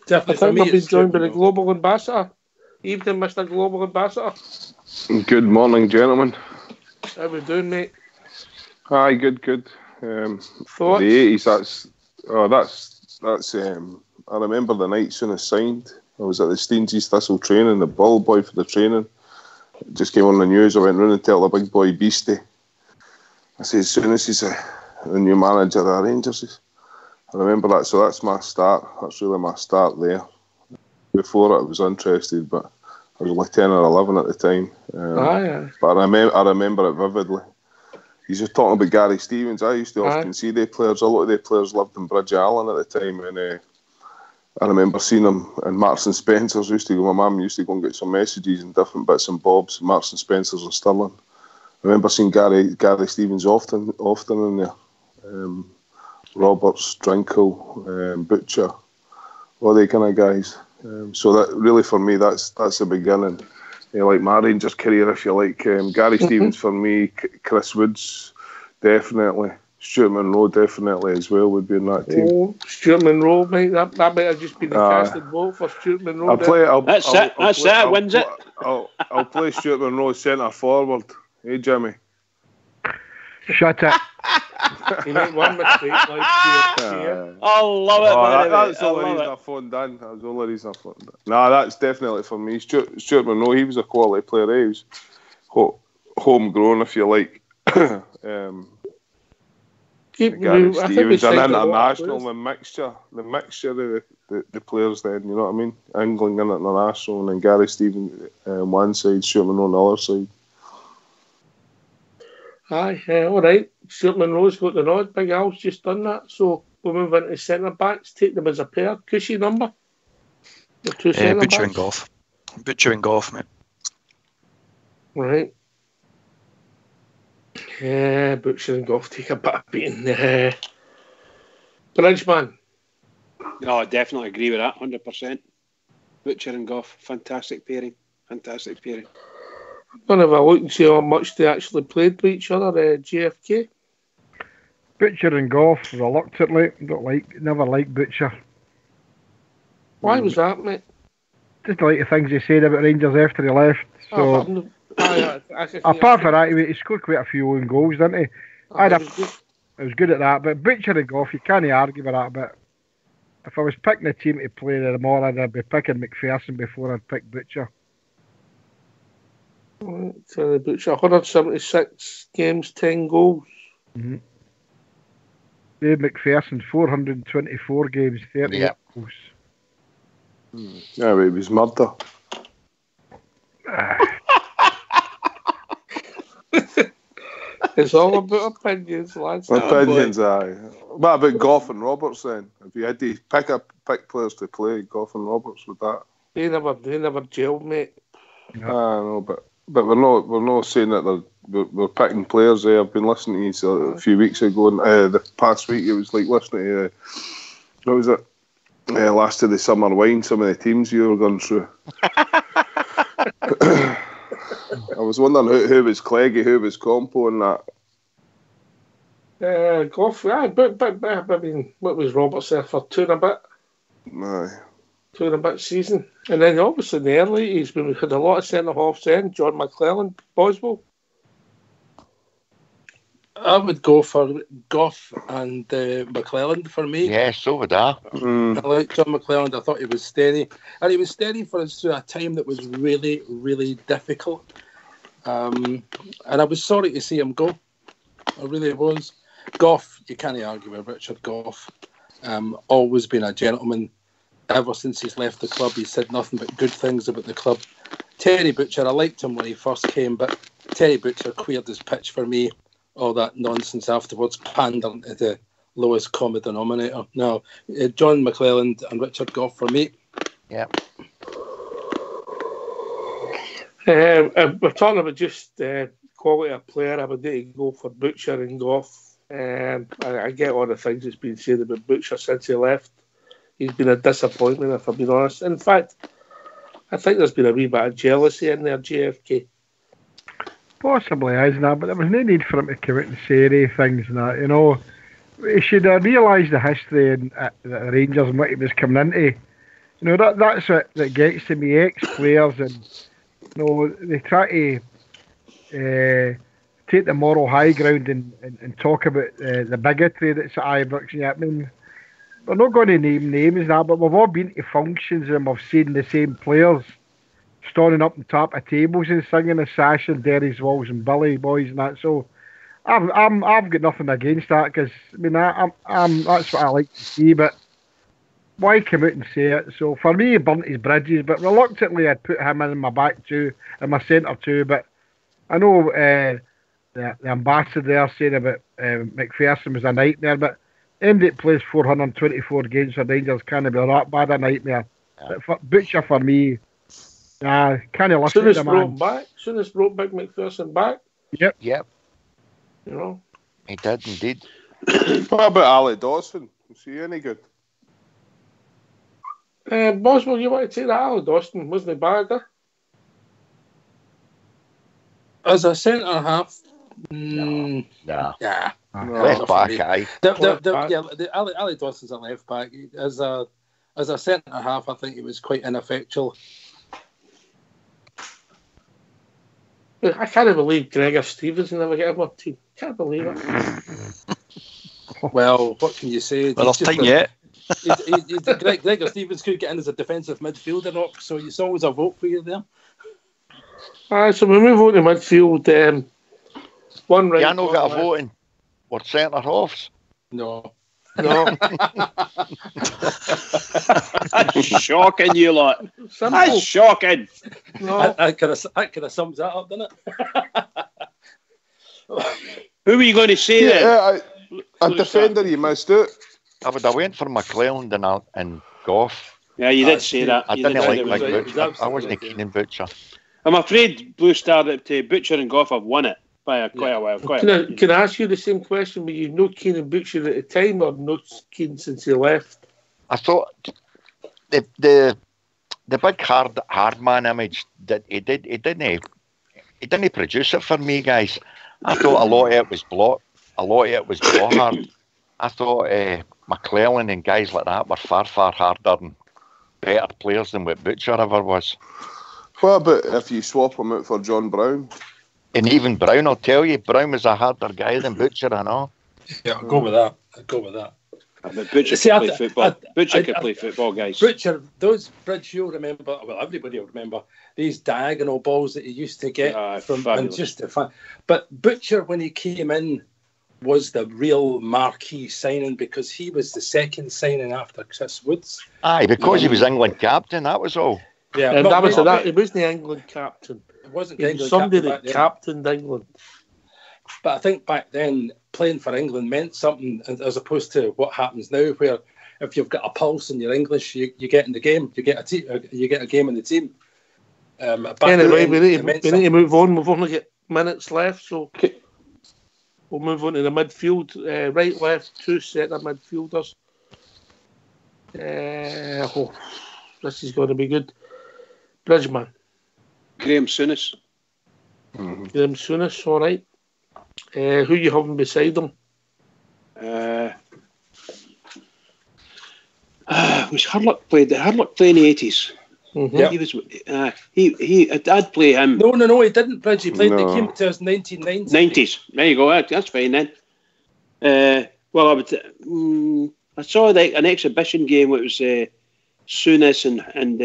Definitely for me, it's joined by the Global Ambassador. Evening, Mr. Global Ambassador. Good morning, gentlemen. How we doing, mate? Aye, good. Thoughts? The 80s, that's. I remember the night soon as signed. I was at the Steensies Thistle training, the ball boy for the training. It just came on the news. I went round and told the big boy Beastie. I said, as soon as he's the new manager of Rangers. I remember that, so that's my start. That's really my start there. Before it, I was interested, but I was like 10 or 11 at the time. But I remember it vividly. He's just talking about Gary Stevens. I used to often see the players. A lot of the players lived in Bridge Allen at the time, and I remember seeing them in Marks and Spencer's. My mum used to go and get some messages and different bits and bobs, Marks and Spencer's and Stirling. I remember seeing Gary Stevens often in there. Roberts, Drinkle, Butcher, all they kind of guys. So that really for me, that's the beginning. Like my Rangers career, if you like. Gary Stevens for me, Chris Woods, definitely. Stuart Monroe, definitely as well, would be in that team. Oh, Stuart Monroe, mate. That might have just been the casted vote for Stuart Monroe. That's it. Wins it. I'll play Stuart Monroe centre forward. Hey, Jimmy. Shut it. He made one mistake like Stuart. I love it. That's the only reason I phoned in. That was the only reason I phoned in. Nah, that's definitely for me. Stuart Monroe, he was a quality player. He was homegrown, if you like. Gary Stevens, an international, the mixture of the players then, you know what I mean? England and international, and then Gary Stevens on one side, Stuart Monroe on the other side. Aye, all right. Stuart Monroe's got the nod. Big Al's just done that. So we'll move into centre backs. Take them as a pair. Cushy number. The two centre backs. Butcher and Goff. Butcher and Goff, mate. Right. Yeah, Butcher and Goff take a bit of beating. Bridgeman. No, I definitely agree with that, 100%. Butcher and Goff, fantastic pairing. I'm going to have a look and see how much they actually played with each other. JFK. Butcher and Goff, reluctantly, never liked Butcher. Why was that, mate? Just like the things he said about Rangers after he left. So, apart from that, he scored quite a few own goals, didn't he? It was good at that. But Butcher and Goff, you can't argue with that. But if I was picking a team to play tomorrow, I'd be picking McPherson before I'd pick Butcher. Right, so Butcher, 176 games, 10 goals. Mm-hmm. Dave McPherson, 424 games, 30 goals. Yeah, but it was murder. It's all about opinions, lads. Opinions, aye. What about Goff and Roberts then? If you had to pick players to play, Goff and Roberts, with that? They never gelled, mate. I know, but we're not saying that we're picking players there. I've been listening to you a few weeks ago, and the past week it was like listening to what was it? Last of the summer wine. Some of the teams you were going through. I was wondering who was Cleggy, who was Compo, and that. Goff, but I mean, what was Roberts there for 2 and a bit? Aye. 2 and a bit season. And then obviously in the early 80s, we had a lot of centre-halves then. John McClelland, Boswell. I would go for Goff and McClelland for me. Yeah, so would I. I like John McClelland. I thought he was steady. And he was steady for us through a time that was really, really difficult. And I was sorry to see him go. I really was. Goff, you can't argue with Richard Goff. Always been a gentleman. Ever since he's left the club, he's said nothing but good things about the club. Terry Butcher, I liked him when he first came, but Terry Butcher queered his pitch for me. All that nonsense afterwards, pandering to the lowest common denominator. Now, John McClelland and Richard Goff for me. Yeah. We're talking about just quality of player. I would need to go for Butcher and Goff. I get all the things that's been said about Butcher since he left. He's been a disappointment, if I'm being honest. In fact, I think there's been a wee bit of jealousy in there, JFK. Possibly, isn't it? But there was no need for him to come out and say any things and that, you know. He should have realised the history and the Rangers and what he was coming into. You know, that's what that gets to me, ex-players, and, you know, they try to take the moral high ground and talk about the bigotry that's at Ibrox. I mean, we're not going to name names now, but we've all been to functions and we've seen the same players standing up on top of tables and singing a sash and Derry's Walls and Billy Boys and that. So I've got nothing against that, because I mean that's what I like to see. But why come out and say it? So for me, he burnt his bridges. But reluctantly, I'd put him in my back two, in my centre two. But I know the ambassador there saying about McPherson was a nightmare, but MD plays 424 games for Rangers can't be that bad a nightmare. Yeah. But Butcher for me, can't listen to the man. Soon as brought back McPherson back. Yep. You know. He did indeed. What about Ali Dawson? Was he any good? Boswell, you want to take that? Ali Dawson wasn't he bad, As a centre half, Nah. yeah. Left back, aye. Ali Dawson's a left back. As a centre half, I think he was quite ineffectual. I can't believe Gregor Stevens never get him up team. Can't believe it. Well, what can you say? Well, there's time yet. Gregor Stevens could get in as a defensive midfielder, so it's always a vote for you there. So we move on to midfield. One right. You not got a vote in what centre halves? No. That's shocking, you lot. That's shocking. No. That kind of sums that up, doesn't it? Who were you going to say then? Yeah, a defender you missed out. I would have went for McClelland and Goff. Yeah, you did say that. I You didn't did like say that. Butcher. I wasn't keen in Butcher. I'm afraid Blue Star Butcher and Goff have won it by quite a while. Can I ask you the same question? Were you no keen on Butcher at the time, or no keen since he left? I thought the big hard man image that he didn't produce it for me, guys. I thought a lot of it was block. A lot of it was block hard. I thought McClelland and guys like that were far harder and better players than what Butcher ever was. What about if you swap him out for John Brown? And even Brown, I'll tell you, Brown was a harder guy than Butcher, I know. Yeah, I'll go with that. But Butcher could play football. Butcher could play football, guys. Butcher, those Bridge, you'll remember, well, everybody will remember, these diagonal balls that he used to get from and just fun. But Butcher, when he came in, was the real marquee signing, because he was the second signing after Chris Woods. Aye, because he was England captain, that was all. Yeah, and that was that. He wasn't the England captain. It wasn't the England somebody captain, that captained England. But I think back then, playing for England meant something as opposed to what happens now, where if you've got a pulse and you're English, you get in the game. You get a game in the team. Anyway, we need to move on. We've only got minutes left, so we'll move on to the midfield. Right, left, two centre midfielders. This is going to be good. Bridgeman. Graham Souness. Graham Souness, all right. Who you having beside him? Was Hurlock played? Did Hurlock play in the 80s? Mm-hmm. He was. I'd play him. No, he didn't. Bridge. He played. He came to us 1990. 90s. There you go. That's fine then. Well, I saw an exhibition game where it was Souness and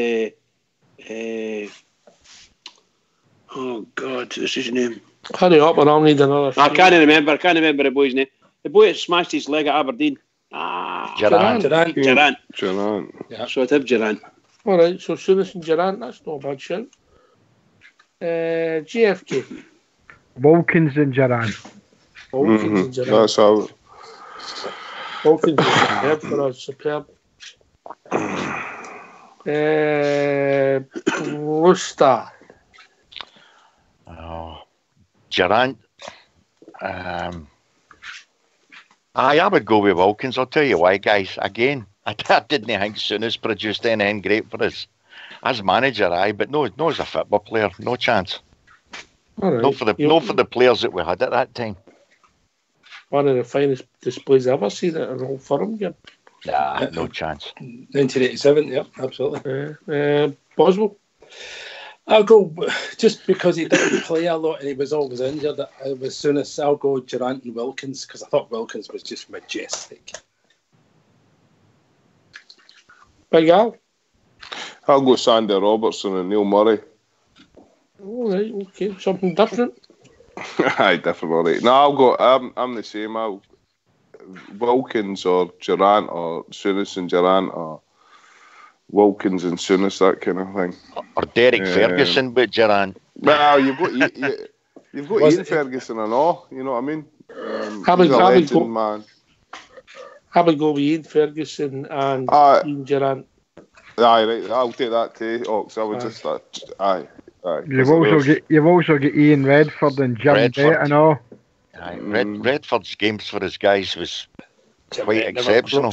oh God, what's his name? Hurry up, and I'll need another. I can't remember the boy's name. The boy that smashed his leg at Aberdeen. Durant. Yeah. So I'd have Durant. All right, so Souness and Durant, that's not a bad shout. JFK. Wilkins and Durant. Wilkins and Durant. That's how. Wilkins is superb for us, superb. Worcester. Durant. I would go with Wilkins. I'll tell you why, guys. Again, I didn't think Souness produced anything great for us. As manager, but no as a football player, no chance. All right. Not for the players that we had at that time. One of the finest displays I've ever seen at an Old Firm game. Nah, no chance. 1987, yeah, absolutely. Boswell. I'll go, just because he didn't play a lot and he was always injured, as soon as I'll go Durant and Wilkins, because I thought Wilkins was just majestic. Big Al? I'll go Sandy Robertson and Neil Murray. All right, okay, something different. Aye, different, all right. No, I'll go, I'm the same. I'll Wilkins or Durant or Souness and Durant or Wilkins and Souness, that kind of thing. Or Derek Ferguson, but Durant. Well, you've got Ian Ferguson and all, you know what I mean? He's a legend, man. I would go with Ian Ferguson and Ian Durant. Aye, right, I'll take that too, Ox. I would just aye. You've also got Ian Redford and Jim Bett and all. Aye, Redford's games for his guys was quite exceptional.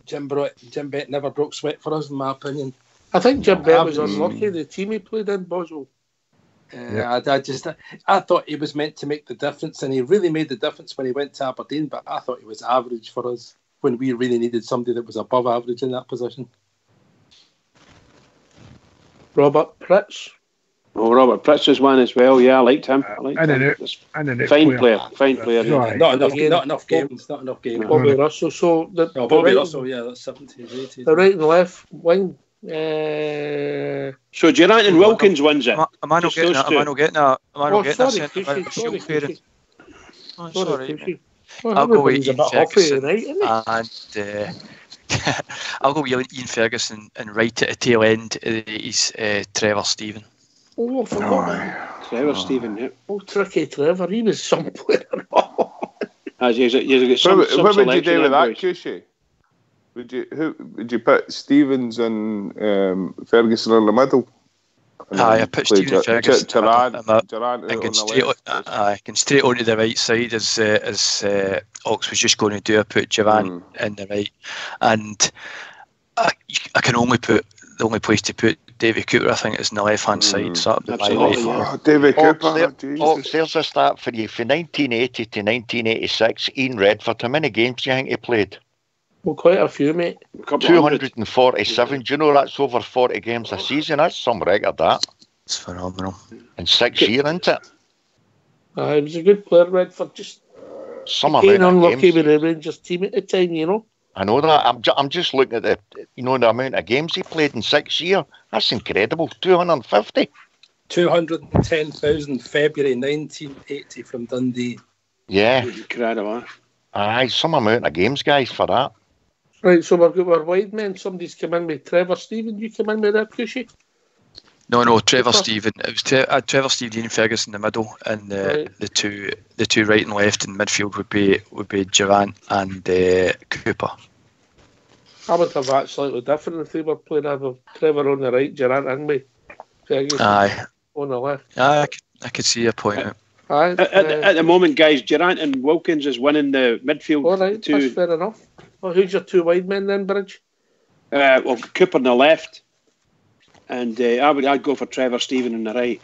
Jim Bett never broke sweat for us, in my opinion. I think Jim Bett was unlucky. The team he played in, Boswell. I thought he was meant to make the difference, and he really made the difference when he went to Aberdeen. But I thought he was average for us when we really needed somebody that was above average in that position. Robert Pritz. Oh, Robert Pritz is one as well. Yeah, I liked him. Fine player. Not enough games. Bobby Russell. So Bobby Russell. Yeah, that's 70s, 80s. The right and left wing. So Durant and Wilkins wins it. Am I not getting that? Sorry. I'll go with Ian Ferguson and I'll go with Ian Ferguson and right at the tail end is Trevor Steven. Oh, I forgot. Trevor Steven, yeah. Oh, tricky Trevor. He was some player. What would you do with that, Cushy? Would you put Stevens and Ferguson in the middle? I put Stephen Ferguson. I can straight onto the right side as Ox was just going to do. I put Durant in the right, and I can only put the only place to put David Cooper, I think, is on the left hand side. So David Cooper. There's a start for you. From 1980 to 1986, Ian Redford, how many games do you think he played? Well, quite a few, mate. 247. Do you know that's over 40 games a season? That's some record, that. It's phenomenal. In 6 years, isn't it? He was a good player, Redford. Just unlucky with the Rangers team at the time, you know. I know that. I'm just looking at the amount of games he played in 6 years. That's incredible. 250. 210,000 February 1980 from Dundee. Yeah. Incredible. Aye, some amount of games, guys, for that. Right, so we've got our wide men. Somebody's come in with Trevor Steven. You come in with that, Cushy? No, Trevor Steven. It was Trevor Steven, Ian Ferguson in the middle, and the two right and left in midfield would be Durant and Cooper. I would have that slightly different if they were playing either Trevor on the right, Durant and me. Ferguson on the left. Aye, I could see your point. Aye, At the moment, guys, Durant and Wilkins is winning the midfield. all right, that's fair enough. Well, who's your two wide men then, Bridge? Well, Cooper on the left, and I'd go for Trevor Steven on the right.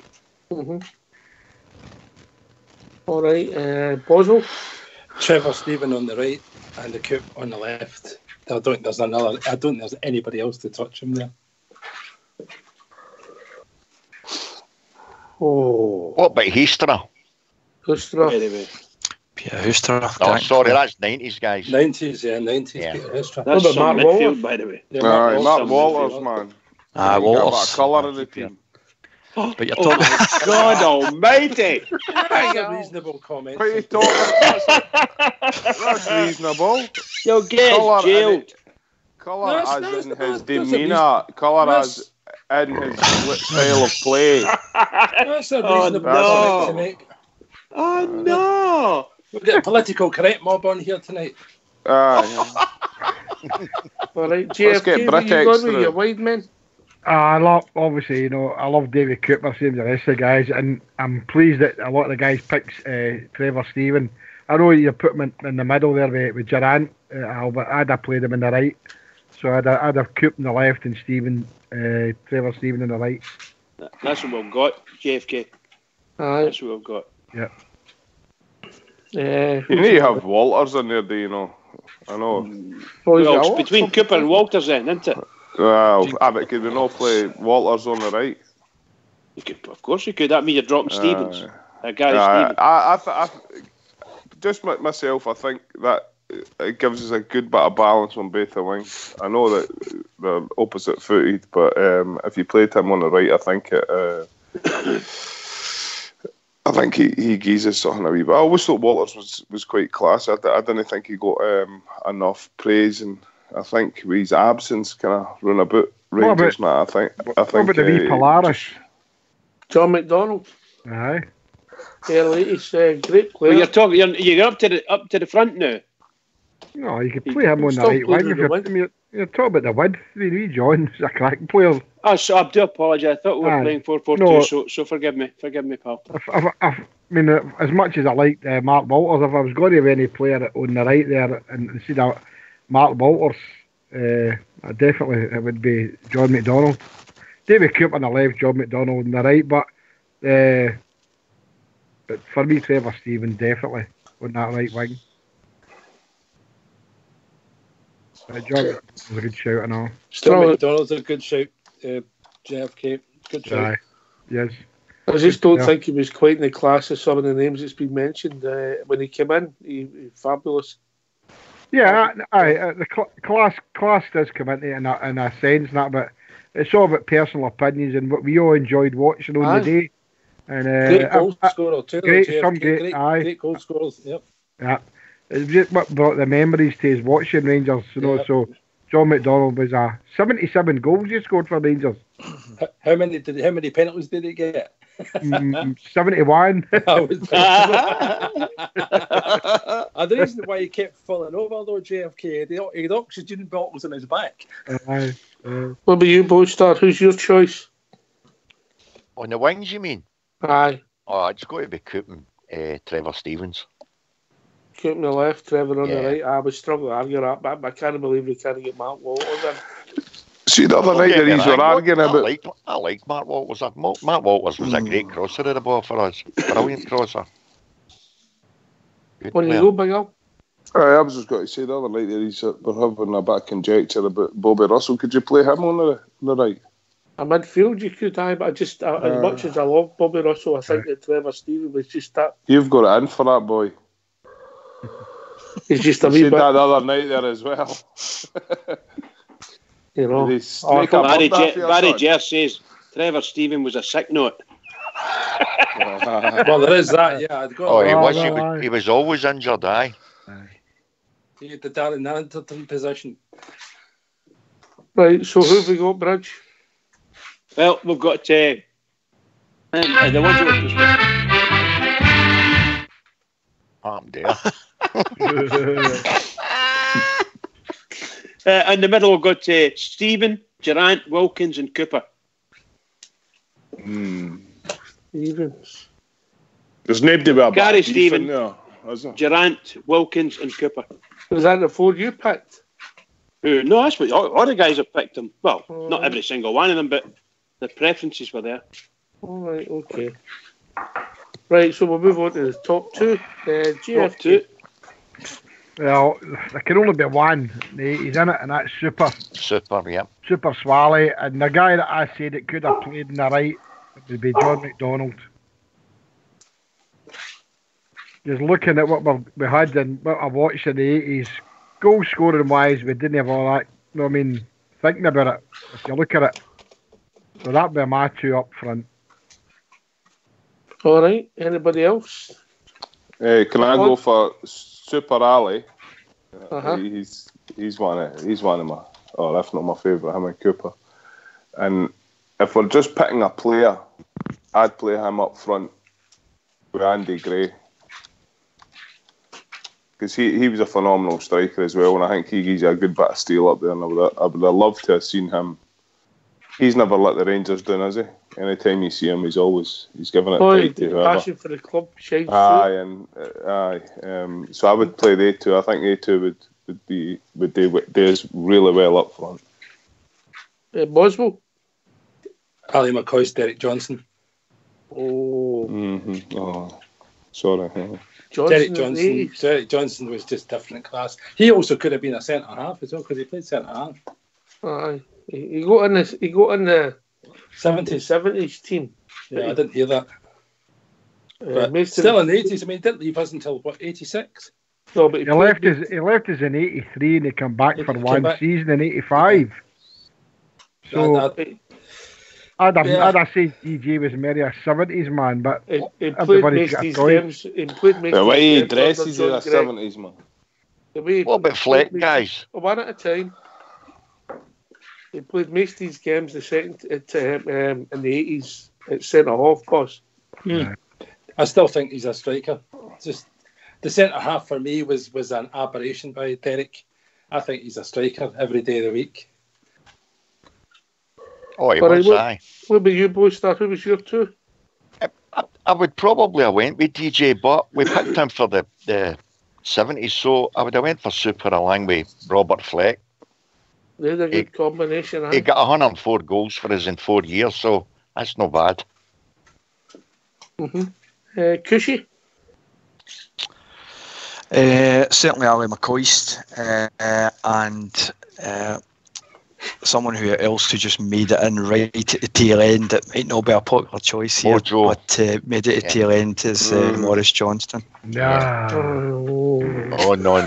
Mm-hmm. All right, Boswell? Trevor Steven on the right and the Coop on the left. I don't think there's anybody else to touch him there. Oh, What about Heastra? Hoostra. Peter Hoostra. Oh, sorry, that's 90s, guys. 90s, yeah, 90s. Yeah. Peter Hoostra. What about Mark midfield, Walters? by the way. Yeah, Aye, Mark Walters, Walters, midfield. man. Ah, Got that Walters. colour in the team. But you're Oh talking. my God Almighty! That's a reasonable comment. What are you talking about? That's reasonable. You'll get Colour jailed. Colour That's- as that's- in that's- his that's a demeanour. Colour that's- as in his style of play. That's a Oh, reasonable no. comment to make. Oh no! We've got a political correct mob on here tonight. Aye. All right, Let's JFK, get where you Britex going with through. your wide men? I love David Cooper, same as the rest of the guys, and I'm pleased that a lot of the guys picked Trevor Steven. I know you put him in the middle there with Durant, but I'd have played him in the right. So I'd have Coop on the left and Trevor Steven on the right. That's what we've got, JFK. Aye. That's what we've got. Yeah. You need to have Walters in there, do you know? I know. Well, it's between Cooper and Walters then, isn't it? Well, but could we not play Walters on the right? You could, of course you could. That means you're dropping Stevens. Gary I Stevens. just myself, I think that it gives us a good bit of balance on both the wings. I know that they're opposite footed, but if you played him on the right, I think he gives us something a wee bit. I always thought Walters was quite class. I didn't think he got enough praise, and I think with his absence kind of run about Rangers. I think. What about the wee Polaris? John McDonald. Aye. He's a great player. Well, you're talking. You're up to the front now. No, you could play him on the Still right plays wing. with the You're talking about the width. Wee John's a cracking player. Oh, so I do apologise. I thought we were Aye. playing 4-4-2. No. So forgive me, pal. I mean, as much as I liked Mark Walters, if I was going to have any player on the right there, and instead of Mark Walters, definitely it would be John McDonald. David Cooper on the left, John McDonald on the right, but for me, Trevor Steven definitely on that right wing. John was a good shout and all. Still McDonald's a good shout. JFK, good shout. Aye. Yes. I just don't think he was quite in the class of some of the names that's been mentioned when he came in. He fabulous. Yeah, the class does come into it in a sense, but it's all about personal opinions and what we all enjoyed watching on the day. And great goal scorer too. Great goal scorers. Yep. Yeah, it's just what brought the memories to his watching Rangers. So John McDonald was 77 goals he scored for Rangers. How many penalties did he get? 71. The reason why he kept falling over though, JFK, he had oxygen bottles in his back. What about you, Bostar? Who's your choice? On the wings, you mean? Aye. Oh, it's got to be Coop and Trevor Stevens. Coop on the left, Trevor on the right. I was struggling to argue that, but I can't believe we can't get Mark Walters in. See, the other night that he's were arguing about. I liked Mark Walters. Mark Walters was a great crosser of the ball for us. Brilliant crosser. When you go, Big Al? I was just going to say the other night that we're having a bit of conjecture about Bobby Russell. Could you play him on the right? A midfield you could, as much as I love Bobby Russell, I think that Trevor Steven was just that. You've got it in for that boy. He's just a wee bit. that the other night there as well. You know, Barry Jess says Trevor Steven was a sick note. Well, there is that, yeah. He was always injured, aye. He had the Darren Narrington position. Right, so who have we got, Bridge? Well, we've got the ones that in the middle, we've got Stephen, Durant, Wilkins, and Cooper. Stevens. There's nobody with a bit Gary of beef Stephen, in there, is there? Durant, Wilkins, and Cooper. Was that the 4 you picked? No, that's what all the guys have picked them. Well, not every single one of them, but the preferences were there. All right, okay. Right, so we'll move on to the top 2. GF2. Well, there can only be one. He's in it, and that's Super. Super, yeah. Super Swally. And the guy that I said it could have played in the right would be John McDonald. Just looking at what we had and what I watched in the 80s, goal scoring wise, we didn't have all that. You know what I mean? Thinking about it, if you look at it. So that'd be my 2 up front. All right, anybody else? Can I go for Super Ali? Uh-huh. He's one of my, or if not my favourite, him and Cooper. And if we're just picking a player, I'd play him up front with Andy Gray. Because he was a phenomenal striker as well, and I think he gives you a good bit of steel up there, and I would have loved to have seen him. He's never let the Rangers down, has he? Anytime you see him, he's giving it tight to whoever. Passion for the club shines So I would play they two. I think they two would do us really well up front. Boswell? Ali McCoist, Derek Johnson. Oh. Mm-hmm. Oh, sorry. Derek Johnson was just different class. He also could have been a centre half as well, because he played centre half. Aye. He got in the 70s team. Yeah, I didn't hear that. But still in the 80s. I mean, he didn't leave us until what, 86? No, but he left us in 83, and he came back for one season in 85. So I'd have said DJ was maybe a 70s man, but he played most of these games. The way he dresses is a 70s man. What about Fleck, guys? One at a time. He played most of these games in the 80s at centre half, boss. I still think he's a striker. Just the centre half for me was an aberration by Derek. I think he's a striker every day of the week. Oh, he was, aye. What about you, boys? Who was your 2? I would probably have went with DJ, but we picked him for the 70s, so I would have went for Super along with Robert Fleck. They're a good combination. He got 104 goals for us in 4 years, so that's not bad. Cushy? Certainly Ali McCoist, and someone else who just made it in right at the tail end. It might not be a popular choice here, but made it at the tail end is Maurice Johnston. Yeah. Oh, no.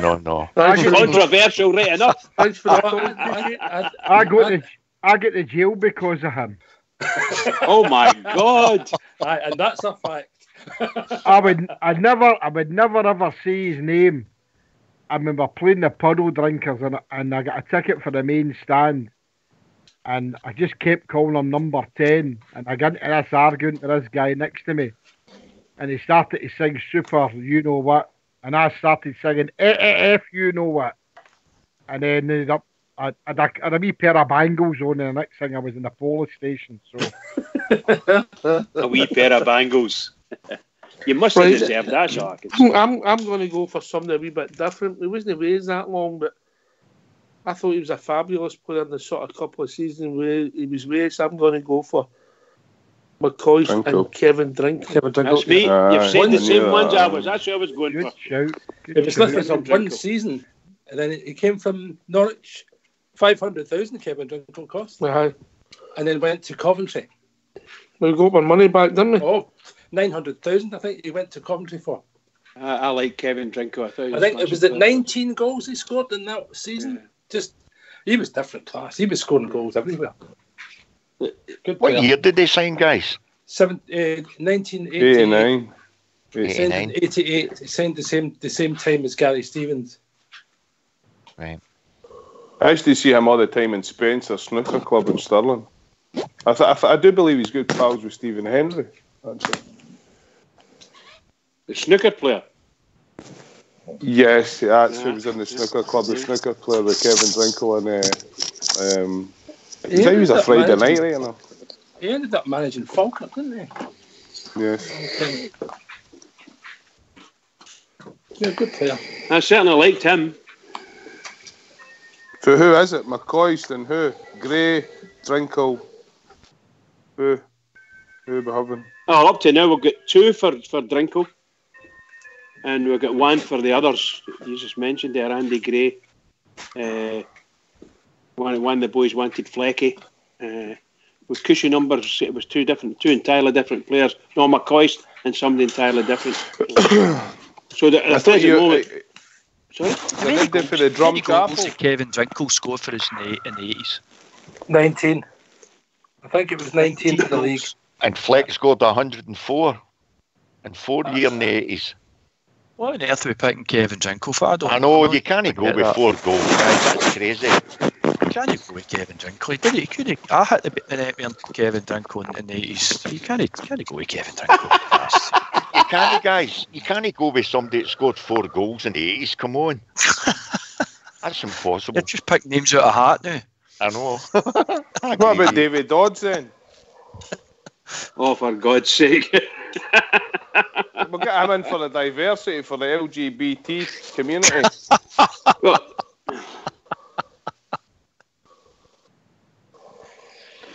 That's controversial, right enough. Thanks for that. I got the jail because of him. Oh my God! And that's a fact. I would never ever say his name. I remember playing the Puddle Drinkers, and I got a ticket for the main stand, and I just kept calling him number 10, and I got into this argument with this guy next to me, and he started to sing Super, you know what, and I started singing F, you know what, and then ended up I had a wee pair of bangles on, and the next thing I was in the police station. So a wee pair of bangles. You must have deserved that, Shark. I'm going to go for something a wee bit different. He wasn't raised that long, but I thought he was a fabulous player in the sort of couple of seasons where he was raised. I'm going to go for McCoy and Kevin Drinkle. That's me. You've said the same ones I was. That's who I was going for. It was literally for one season, and then he came from Norwich. 500,000 Kevin Drinkle cost. And then went to Coventry. We got our money back, didn't we? Oh, 900,000 I think he went to Coventry for. I like Kevin Drinkle. I think it was 19 goals he scored in that season. Yeah. He was different class. He was scoring goals everywhere. Good player. What year did they sign, guys? 1989. 89. 88. He signed the same time as Gary Stevens. Right. I used to see him all the time in Spencer Snooker Club in Stirling. I do believe he's good pals with Stephen Hendry, actually. The snooker player. Yes, he actually was in the snooker club, the snooker player with Kevin Drinkle, and he was a Friday night, you know. He ended up managing Falkirk, didn't he? Yes. Yeah, good player. I certainly liked him. So who is it? McCoist and who? Gray, Drinkle. Who we having? Oh, up to now we've got 2 for Drinkle. And we've got 1 for the others. You just mentioned there, Andy Gray. One of the boys wanted Flecky. With cushy numbers, it was 2 entirely different players. No, McCoist and somebody entirely different. So the present moment. Sorry? How many goals for the drum goals did Kevin Drinkle score for us in the 80s? 19. I think it was 19 in the league. And Fleck scored 104 in 4 years in the 80s. What on earth are we picking Kevin Drinkle for? I know, you can't go with 4 goals, guys. That's crazy. Can you go with Kevin Drinkle? He could have. I hit the net with Kevin Drinkle in the 80s. You can't go with Kevin Drinkle. You can't, guys. You can't go with somebody that scored 4 goals in the 80s. Come on. That's impossible. You're just picking names out of a hat now. I know. What about David Dodds then? Oh, for God's sake. We'll get him in for the diversity, for the LGBT community.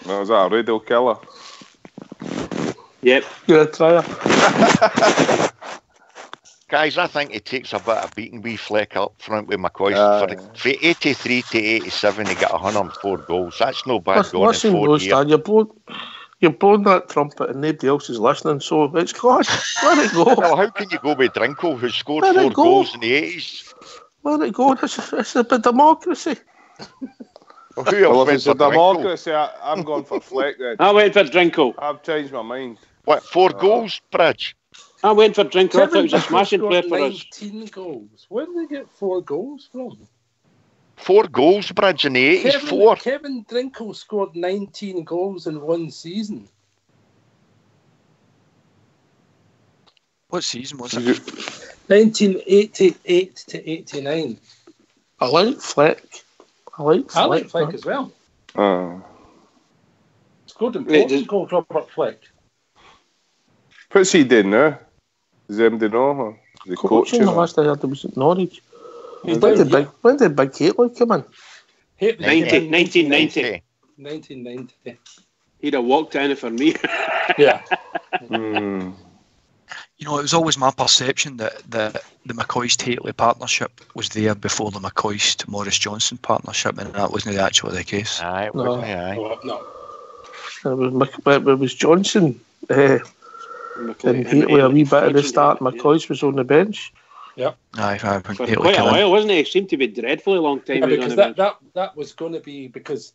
Was that a radio killer? Yep. Yeah, try Guys, I think it takes a bit of beating wee Fleck up front with McCoy. For 83 to 87, he got 104 goals. That's no bad going in 4 years. You're blowing that trumpet and nobody else is listening, so it's gone. Let it go. Well, how can you go with Drinkle, who scored 4 goals in the 80s? Let it go. It's a bit democracy. Well, if it's a democracy, I'm going for Fleck then. I went for Drinkle. I've changed my mind. What, 4 goals, Bridge? I went for Drinkle. I thought it was a smashing player for us. 19 goals. Where did they get 4 goals from? 4 goals, Bridge, in the 80s. 4. Kevin Drinkle scored 19 goals in 1 season. What season was it? 1988 to 89. I like Fleck. I like Fleck as well. Scored important goal, Robert Fleck. What's he doing now? Does anybody know? The coaching. The last I heard was at Norwich. When did Big Hateley come in? 1990. 1990. He'd have walked in for me. Yeah. You know, it was always my perception that the McCoist-Hateley partnership was there before the McCoist-Morris Johnson partnership, and that wasn't actually the case. Aye, it wasn't. No. It was Johnson and Hateley a wee bit at the start. McCoist was on the bench. Yep. Aye, for quite a while, wasn't he? It seemed to be dreadfully long time. Yeah, because that was going to be because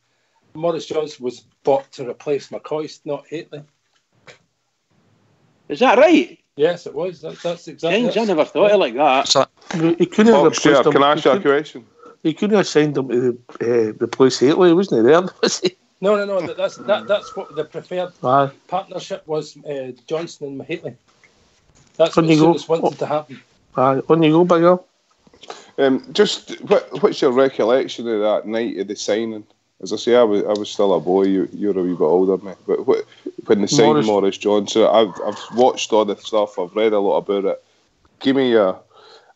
Morris Johnson was bought to replace McCoist, not Hateley. Is that right? Yes, it was. That's exactly. I never thought it like that. He couldn't have replaced him. Can I ask you a question? He couldn't have signed him to replace Hateley, wasn't he? There, was he? No. That's what the preferred partnership was. Johnson and Hateley. That's what Souness wanted to happen. On you go, Big Al. Just what's your recollection of that night of the signing? As I say, I was still a boy. You're a wee bit older than me. But when they signed Morris Johnson, I've watched all the stuff. I've read a lot about it. Give me your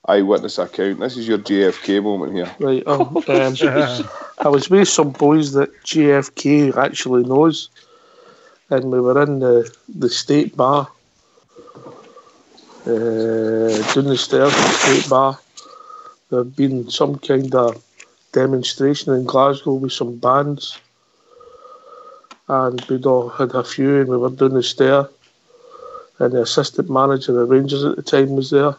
eyewitness account. This is your JFK moment here. Right. I was with some boys that JFK actually knows, and we were in the state bar. Down the stairs, the state bar. There had been some kind of demonstration in Glasgow with some bands, and we'd all had a few, and we were down the stair, and the assistant manager of Rangers at the time was there,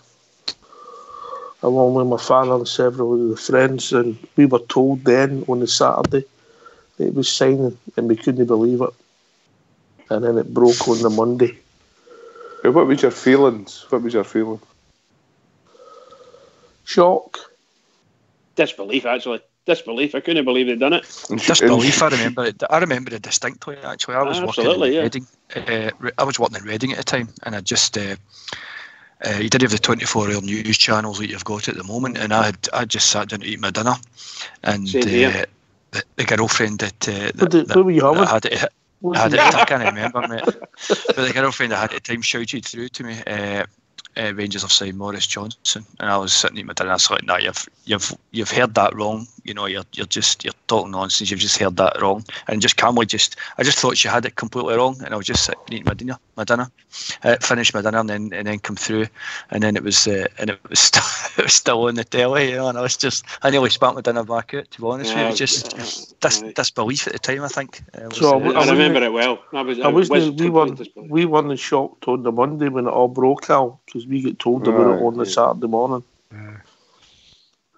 along with my father and several of the friends, and we were told then on the Saturday that it was signing, and we couldn't believe it, and then it broke on the Monday. What was your feelings? Shock. Disbelief, actually. disbelief. I couldn't believe they'd done it. Disbelief. I remember it. I remember it distinctly. Actually, I was working in Reading. I was working in Reading at the time, and I just. You didn't have the 24-hour news channels that you've got at the moment, and I just sat down to eat my dinner, and the girlfriend that I had it. I can't remember, mate. But the girlfriend I had at the time shouted through to me, Rangers have signed Maurice Johnson, and I was sitting eating my dinner. I was like, "Nah, you've heard that wrong. You know, you're talking nonsense. You've just heard that wrong." And just calmly, I just thought she had it completely wrong, and I was just sitting eating my dinner, finished my dinner, and then come through, and then it was still on the telly, you know, and I nearly spat my dinner back out. To be honest with you, it was just disbelief at the time. I think. I remember it well. We weren't shocked on the Monday when it all broke out, because we get told about it on the Saturday morning.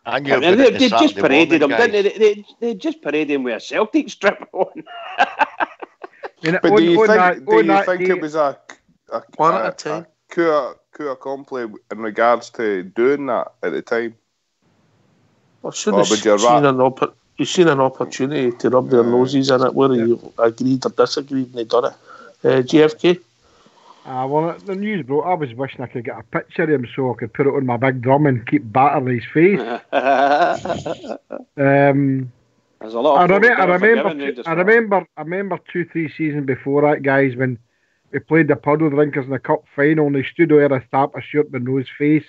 And they just paraded him, didn't they? They just paraded him with a Celtic strip on. But do you think it was a coup accompli in regards to doing that at the time? I should have seen an opportunity to rub their noses in it, whether you agreed or disagreed, and they done it. GFK? Well, the news broke. I was wishing I could get a picture of him so I could put it on my big drum and keep battering his face. There's a lot of I remember 2-3 seasons before that, guys, when we played the Puddle Drinkers in the Cup final, and he stood there a tap of shirt with no face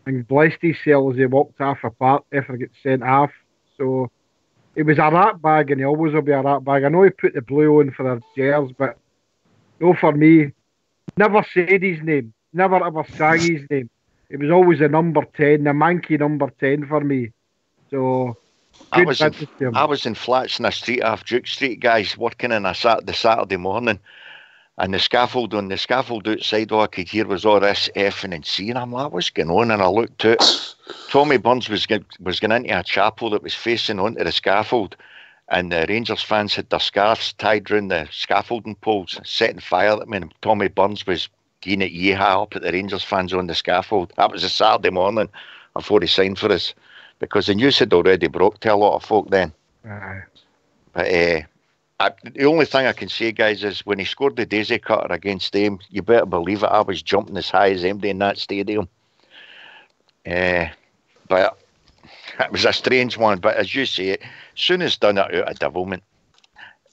and blessed himself as he walked half a park after he gets sent off. So it was a rat bag, and he always will be a rat bag. I know he put the blue on for the jers, but no, for me, never said his name, never ever sang his name. It was always the number 10, the manky number 10 for me. So I was in flats in a street off Duke Street, guys, working on the Saturday morning, and the scaffold outside, all I could hear was all this effing and seeing. I'm like, what's going on? And I looked out. Tommy Burns was going into a chapel that was facing onto the scaffold, and the Rangers fans had their scarves tied round the scaffolding poles, setting fire at me, and Tommy Burns was giving it yeehaw up at the Rangers fans on the scaffold. That was a Saturday morning before he signed for us, because the news had already broke to a lot of folk then. But the only thing I can say, guys, is when he scored the daisy cutter against them, you better believe it, I was jumping as high as anybody in that stadium. But it was a strange one. But as you say, Souness done it out of devilment.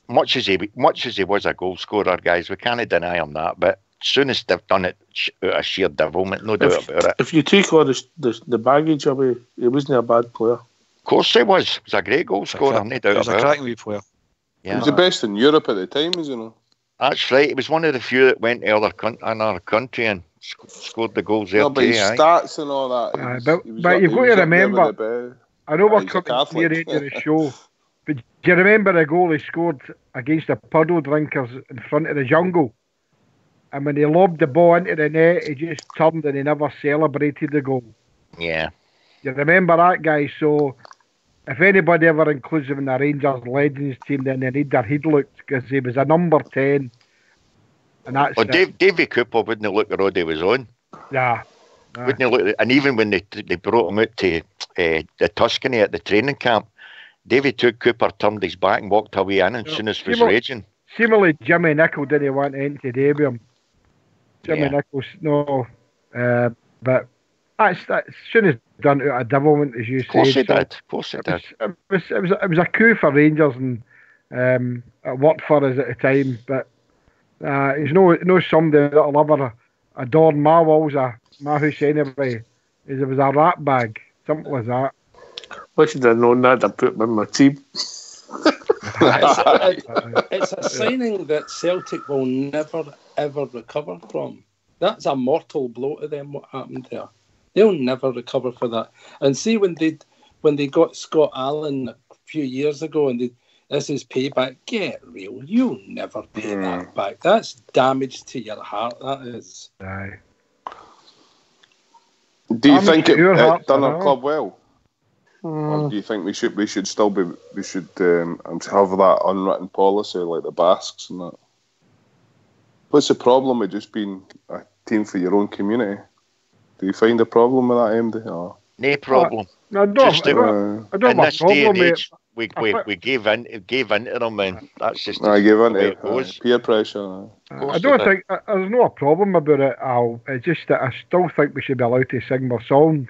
Much as he was a goal scorer, guys, we can't deny him that. But Souness done it out of sheer devilment, no doubt about it. If you take all the baggage away, he wasn't a bad player. Of course he was. He was a great goal scorer, no doubt about it. He was a cracking wee player. Yeah. He was the best in Europe at the time, isn't he? That's right. He was one of the few that went to another country and scored the goals there. But his stats and all that. But you've got to remember, I know we're coming near the end of the show, but do you remember the goal he scored against the Puddle Drinkers in front of the Jungle? And when he lobbed the ball into the net, he just turned and he never celebrated the goal. Yeah. You remember that, guys? So if anybody ever includes him in the Rangers Legends team, then they need their head looked, because he was a number 10. And that's Davy Cooper wouldn't look the road he was on. Yeah. Wouldn't he look? And even when they brought him out to the Tuscany at the training camp, Davy Cooper turned his back and walked away in, and Souness was raging. Similarly, Jimmy Nicholl didn't want to enter the stadium. Jimmy Nichols, no. But that's Souness done it out of devilment, as you said. Of course he did. It was a coup for Rangers, and it worked for us at the time. But he's no somebody that'll ever adorn my walls of my house anyway. It was a rat bag, simple as that. I should have known that. I put him in my team. It's a signing that Celtic will never ever recover from. That's a mortal blow to them. What happened there? They'll never recover for that. And see, when they got Scott Allen a few years ago, and this is payback. Get real. You'll never pay that back. That's damage to your heart. That is. Aye. Do you think it done our club well? Or do you think we should still be have that unwritten policy like the Basques and that? What's the problem with just being a team for your own community? Do you find a problem with that, MD? Or? No problem. I don't Just have in a this day problem, and mate. age, we gave into them, and that's just I give the in way to it goes. peer pressure. I don't think there's no problem about it, Al. It's just that I still think we should be allowed to sing more songs.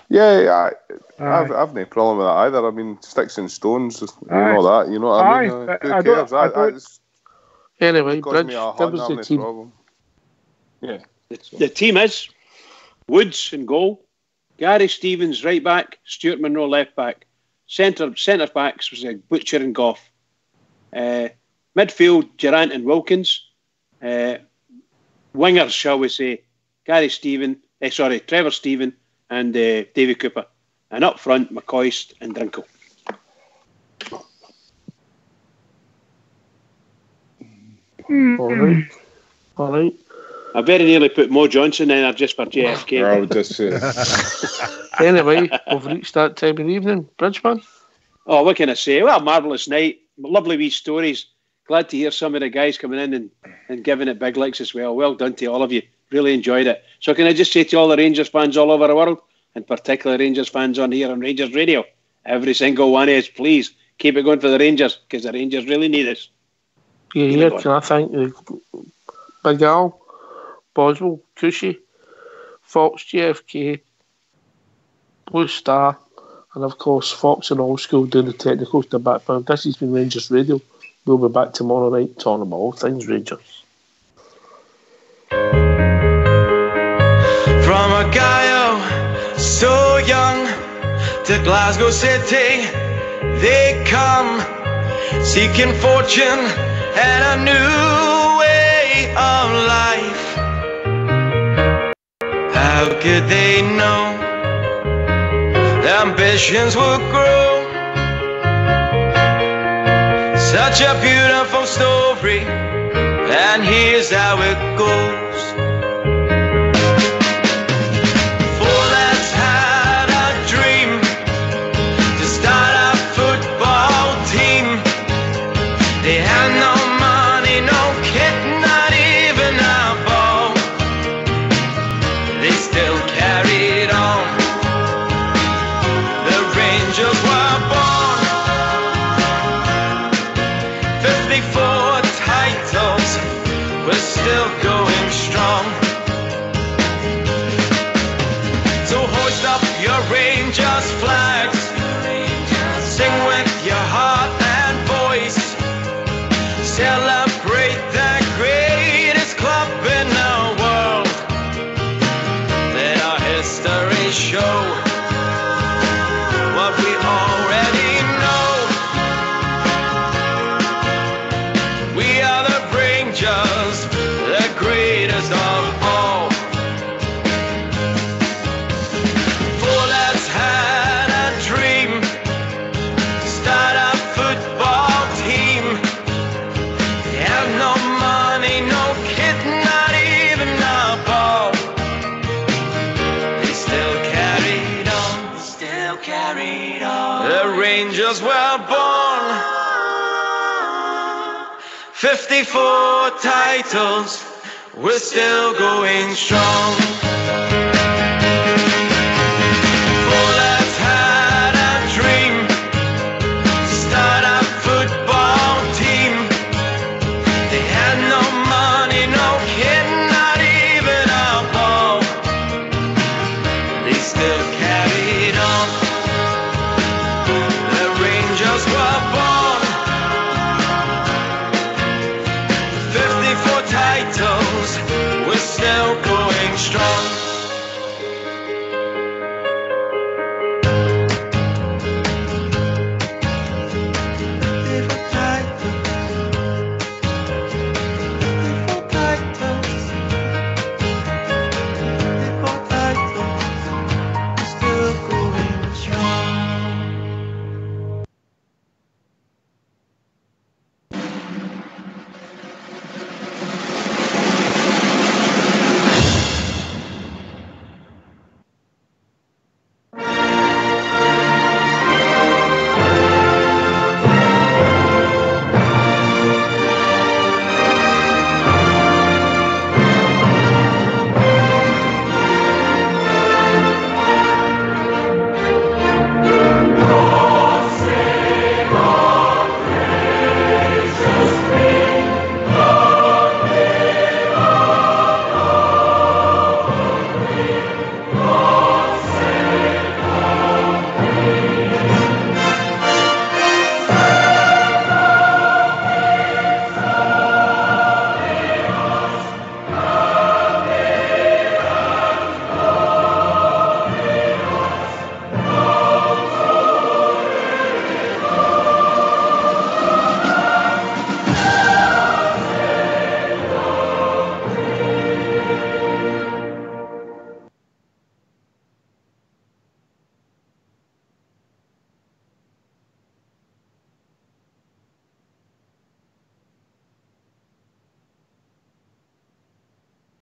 Yeah, I've no problem with that either. I mean, sticks and stones, you know that. You know what I mean? Who cares? Anyway, caused Bridge, me a give heart us having the a team. problem. Yeah. The team is Woods in goal, Gary Stevens right back, Stuart Monroe left back, centre backs was Butcher and Goff, midfield Durrant and Wilkins, wingers shall we say Trevor Stephen and Davy Cooper, and up front McCoist and Drinkle. All right. I very nearly put Mo Johnson in there just for JFK. I would just say. Anyway, we've reached that time of the evening. Bridgeman? Oh, what can I say? Well, marvellous night. Lovely wee stories. Glad to hear some of the guys coming in and giving it big licks as well. Well done to all of you. Really enjoyed it. So can I just say to all the Rangers fans all over the world, and particularly Rangers fans on here on Rangers Radio, every single one of us, please keep it going for the Rangers, because the Rangers really need us. Yeah, can I thank Big Al, Boswell, Cushy, Fox, JFK, Blue Star, and of course Fox and Old School doing the technicals in the background. This has been Rangers Radio. We'll be back tomorrow night talking about all things Rangers. From a guy so young to Glasgow City, they come seeking fortune and a new way of life. How could they know their ambitions would grow? Such a beautiful story, and here's how it goes. Four lads had a dream to start a football team. They had no money, no kit, not even a ball. They still carried on. The Rangers were born. 54 titles, we're still going strong. So hoist up your Rangers flags, sing with your heart and voice, celebrate the greatest club in the world. Let our history show what we already know. We are the Rangers, the greatest of all. Four lads had a dream to start a football team. They had no money, no kit, not even a ball. They still carried on, still carried on. The Rangers were born. 54 titles, we're still going strong.